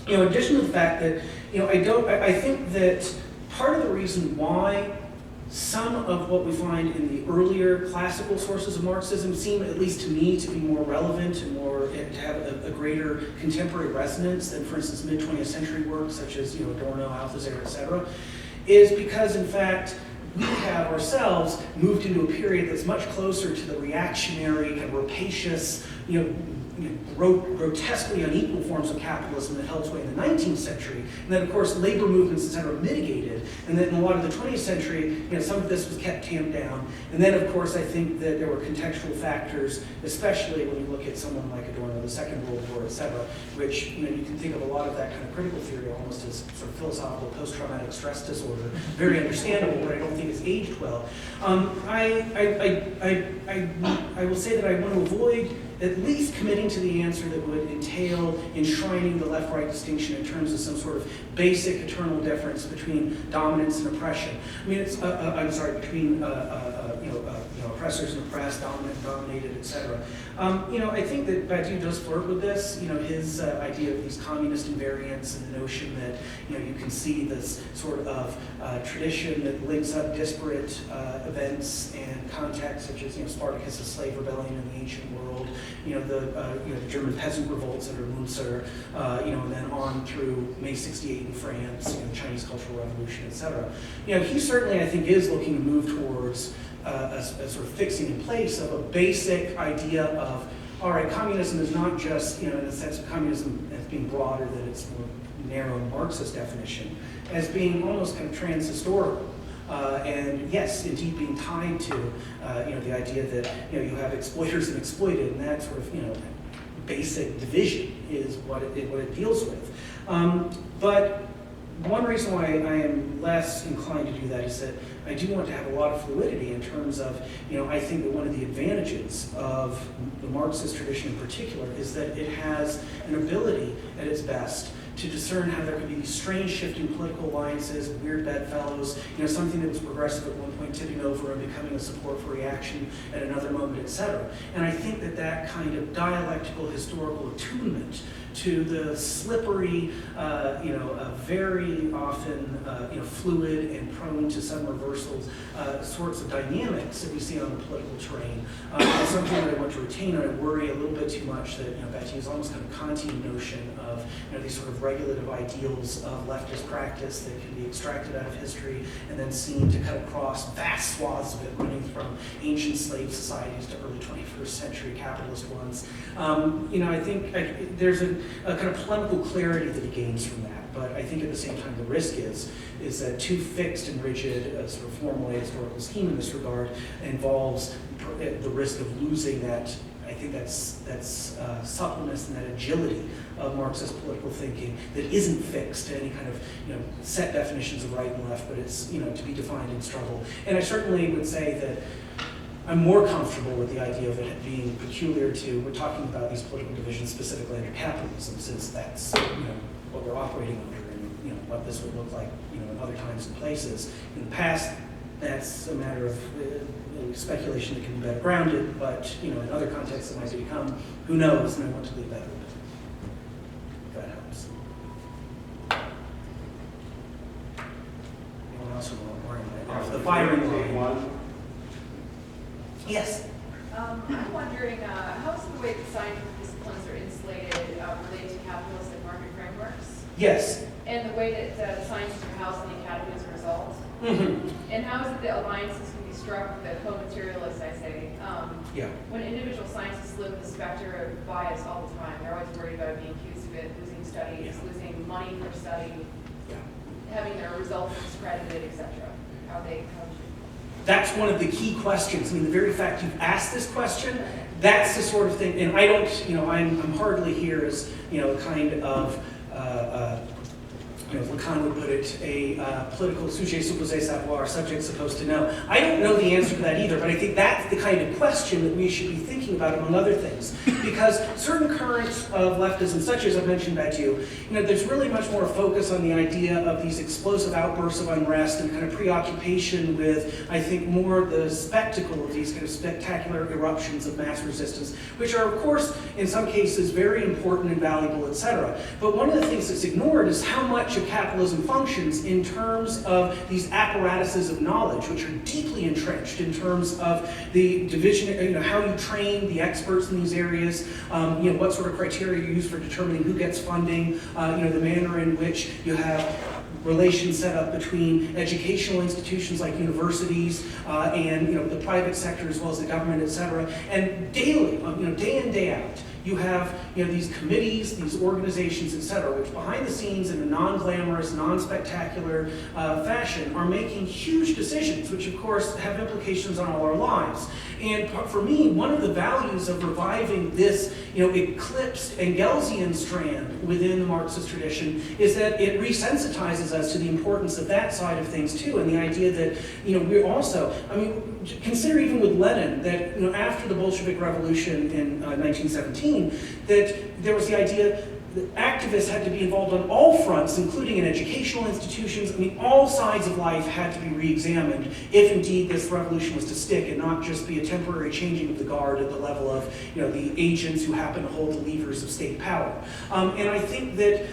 in addition to the fact that, I think that part of the reason why some of what we find in the earlier classical sources of Marxism seem, at least to me, to be more relevant and to have a greater contemporary resonance than, for instance, mid-20th century works such as Adorno, Althusser, etc., is because, in fact, we have ourselves moved into a period that's much closer to the reactionary, kind of rapacious, grotesquely unequal forms of capitalism that held sway in the 19th century, and then, of course, labor movements, etc., mitigated, and then in a lot of the 20th century, some of this was kept tamped down, and then, of course, I think that there were contextual factors, especially when you look at someone like Adorno, the Second World War, etc., which, you can think of a lot of that kind of critical theory almost as sort of philosophical post-traumatic stress disorder, very understandable, but I don't think it's aged well. I will say that I want to avoid at least committing to the answer that would entail enshrining the left-right distinction in terms of some sort of basic eternal difference between dominance and oppression. Between oppressors and oppressed, dominant and dominated, etc. I think that Badiou does flirt with this. His idea of these communist invariants and the notion that you can see this sort of tradition that links up disparate events and contexts, such as Spartacus' slave rebellion in the ancient world, the German peasant revolts under Munzer, and then on through May '68 in France, the Chinese Cultural Revolution, etc. He certainly, I think, is looking to move towards a sort of fixing in place of a basic idea of, all right, communism is not just, in the sense of communism as being broader than its more narrow Marxist definition, as being almost kind of trans-historical. And yes, indeed being tied to, the idea that, you have exploiters and exploited, and that sort of, basic division is what it deals with. But one reason why I am less inclined to do that is that I do want to have a lot of fluidity in terms of, I think that one of the advantages of the Marxist tradition in particular is that it has an ability at its best to discern how there could be these strange shifting political alliances, weird bedfellows, something that was progressive at one point tipping over and becoming a support for reaction at another moment, etc. And I think that that kind of dialectical historical attunement to the slippery, very often, fluid and prone to some reversals, sorts of dynamics that we see on the political terrain is something that I want to retain, and I worry a little bit too much that, Betty, is almost kind of Kantian notion of, these sort of regulative ideals of leftist practice that can be extracted out of history and then seen to cut across vast swaths of it, running from ancient slave societies to early 21st century capitalist ones. I think there's a kind of polemical clarity that he gains from that, but I think at the same time the risk is that too fixed and rigid a sort of formulated historical scheme in this regard involves the risk of losing that. I think that's suppleness and that agility of Marxist political thinking that isn't fixed to any kind of set definitions of right and left, but it's to be defined in struggle. And I certainly would say that I'm more comfortable with the idea of it being peculiar to, we're talking about these political divisions specifically under capitalism, since that's what we're operating under, and what this would look like in other times and places. In the past, that's a matter of speculation that can be better grounded, but in other contexts it might become, who knows, and I want to leave that open. If that helps. Anyone else who will worry about the firing line? Yes. I'm wondering, how is the way that scientific disciplines are insulated related to capitalistic market frameworks? Yes. And the way that scientists are housed in the academy as a result? Mm-hmm. And how is it that alliances can be struck with the co-materialists, I say? When individual scientists live with the specter of bias all the time, they're always worried about being accused of it, losing studies, losing money for study, having their results discredited, etc. How they come to. That's one of the key questions. I mean, the very fact you've asked this question, that's the sort of thing, and I don't, I'm hardly here as, a kind of, as Lacan would put it, a political sujet supposé savoir, subject supposed to know. I don't know the answer to that either, but I think that's the kind of question that we should be thinking about, among other things. Because certain currents of leftism, such as I've mentioned back to you, there's really much more focus on the idea of these explosive outbursts of unrest and kind of preoccupation with, I think, more the spectacle of these kind of spectacular eruptions of mass resistance, which are, of course, in some cases, very important and valuable, etc. But one of the things that's ignored is how much of capitalism functions in terms of these apparatuses of knowledge, which are deeply entrenched in terms of the division, how you train the experts in these areas, what sort of criteria you use for determining who gets funding, the manner in which you have relations set up between educational institutions like universities and the private sector as well as the government, et cetera. And daily, day in, day out, you have these committees, these organizations, et cetera, which behind the scenes in a non-glamorous, non-spectacular fashion are making huge decisions, which of course have implications on all our lives. And for me, one of the values of reviving this eclipsed Engelsian strand within the Marxist tradition is that it resensitizes us to the importance of that side of things too, and the idea that we're also, consider even with Lenin that after the Bolshevik Revolution in 1917, that there was the idea that activists had to be involved on all fronts, including in educational institutions. All sides of life had to be re-examined if indeed this revolution was to stick and not just be a temporary changing of the guard at the level of the agents who happen to hold the levers of state power. And I think that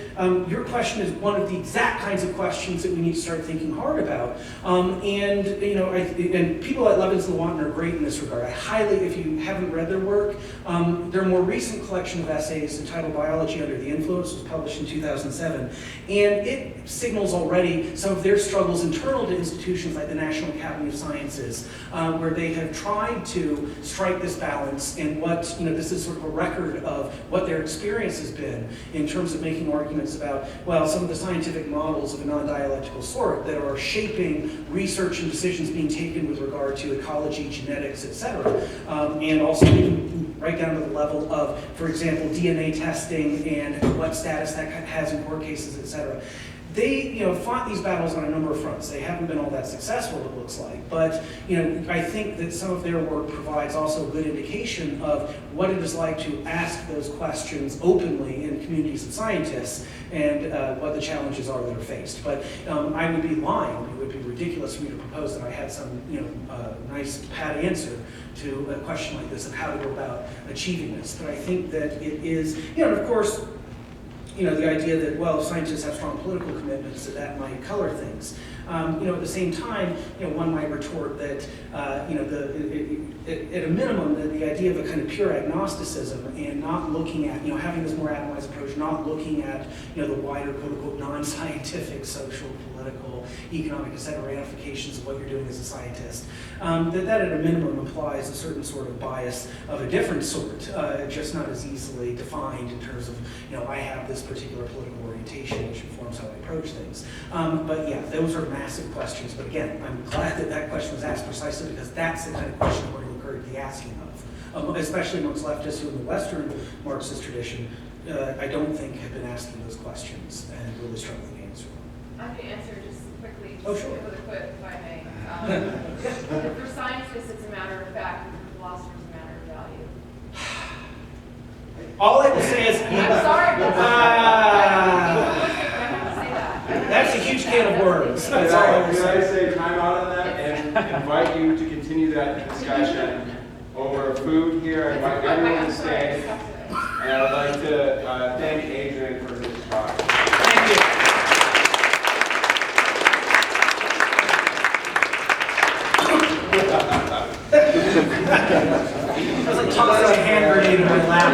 your question is one of the exact kinds of questions that we need to start thinking hard about. And people like Levins and Lewontin are great in this regard. I highly, if you haven't read their work, their more recent collection of essays entitled Biology Under the Influence was published in 2007, and it signals already some of their struggles internal to institutions like the National Academy of Sciences, where they have tried to strike this balance, and what, you know, this is sort of a record of what their experience has been in terms of making arguments about, well, some of the scientific models of a non-dialectical sort that are shaping research and decisions being taken with regard to ecology, genetics, et cetera, and also even right down to the level of, for example, DNA testing and what status that has in court cases, et cetera. They, you know, fought these battles on a number of fronts. They haven't been all that successful, it looks like. But, you know, I think that some of their work provides also a good indication of what it is like to ask those questions openly in communities of scientists and what the challenges are that are faced. But I would be lying. It would be ridiculous for me to propose that I had some, you know, nice pat answer to a question like this of how to go about achieving this. But I think that it is, you know, and of course, you know, the idea that, well, scientists have strong political commitments, that might color things. You know, at the same time, you know, one might retort that, you know, at a minimum, the idea of a kind of pure agnosticism and not looking at, you know, having this more atomized approach, not looking at, you know, the wider, quote unquote, non-scientific, social, political, economic, et cetera, ramifications of what you're doing as a scientist, that at a minimum implies a certain sort of bias of a different sort, just not as easily defined in terms of, you know, I have this particular political orientation which informs how I approach things. But yeah, those are massive questions. But again, I'm glad that that question was asked precisely because that's the kind of question we're going to encourage the asking of, especially amongst leftists who in the Western Marxist tradition, I don't think have been asking those questions and really struggling to answer them. I can answer just quickly, Oh, just sure. with a quip, if I may. For scientists, it's a matter of fact, and for philosophers, it's a matter of value. All I will say is, I'm sorry, but I have to say that. that's a huge can of worms. That's all I will Can I say. say time out on that and invite you to continue that discussion over food here? I invite everyone to stay. And I would like to thank Adrien for his talk. Thank you. I was like tossing a hand grenade in my lap.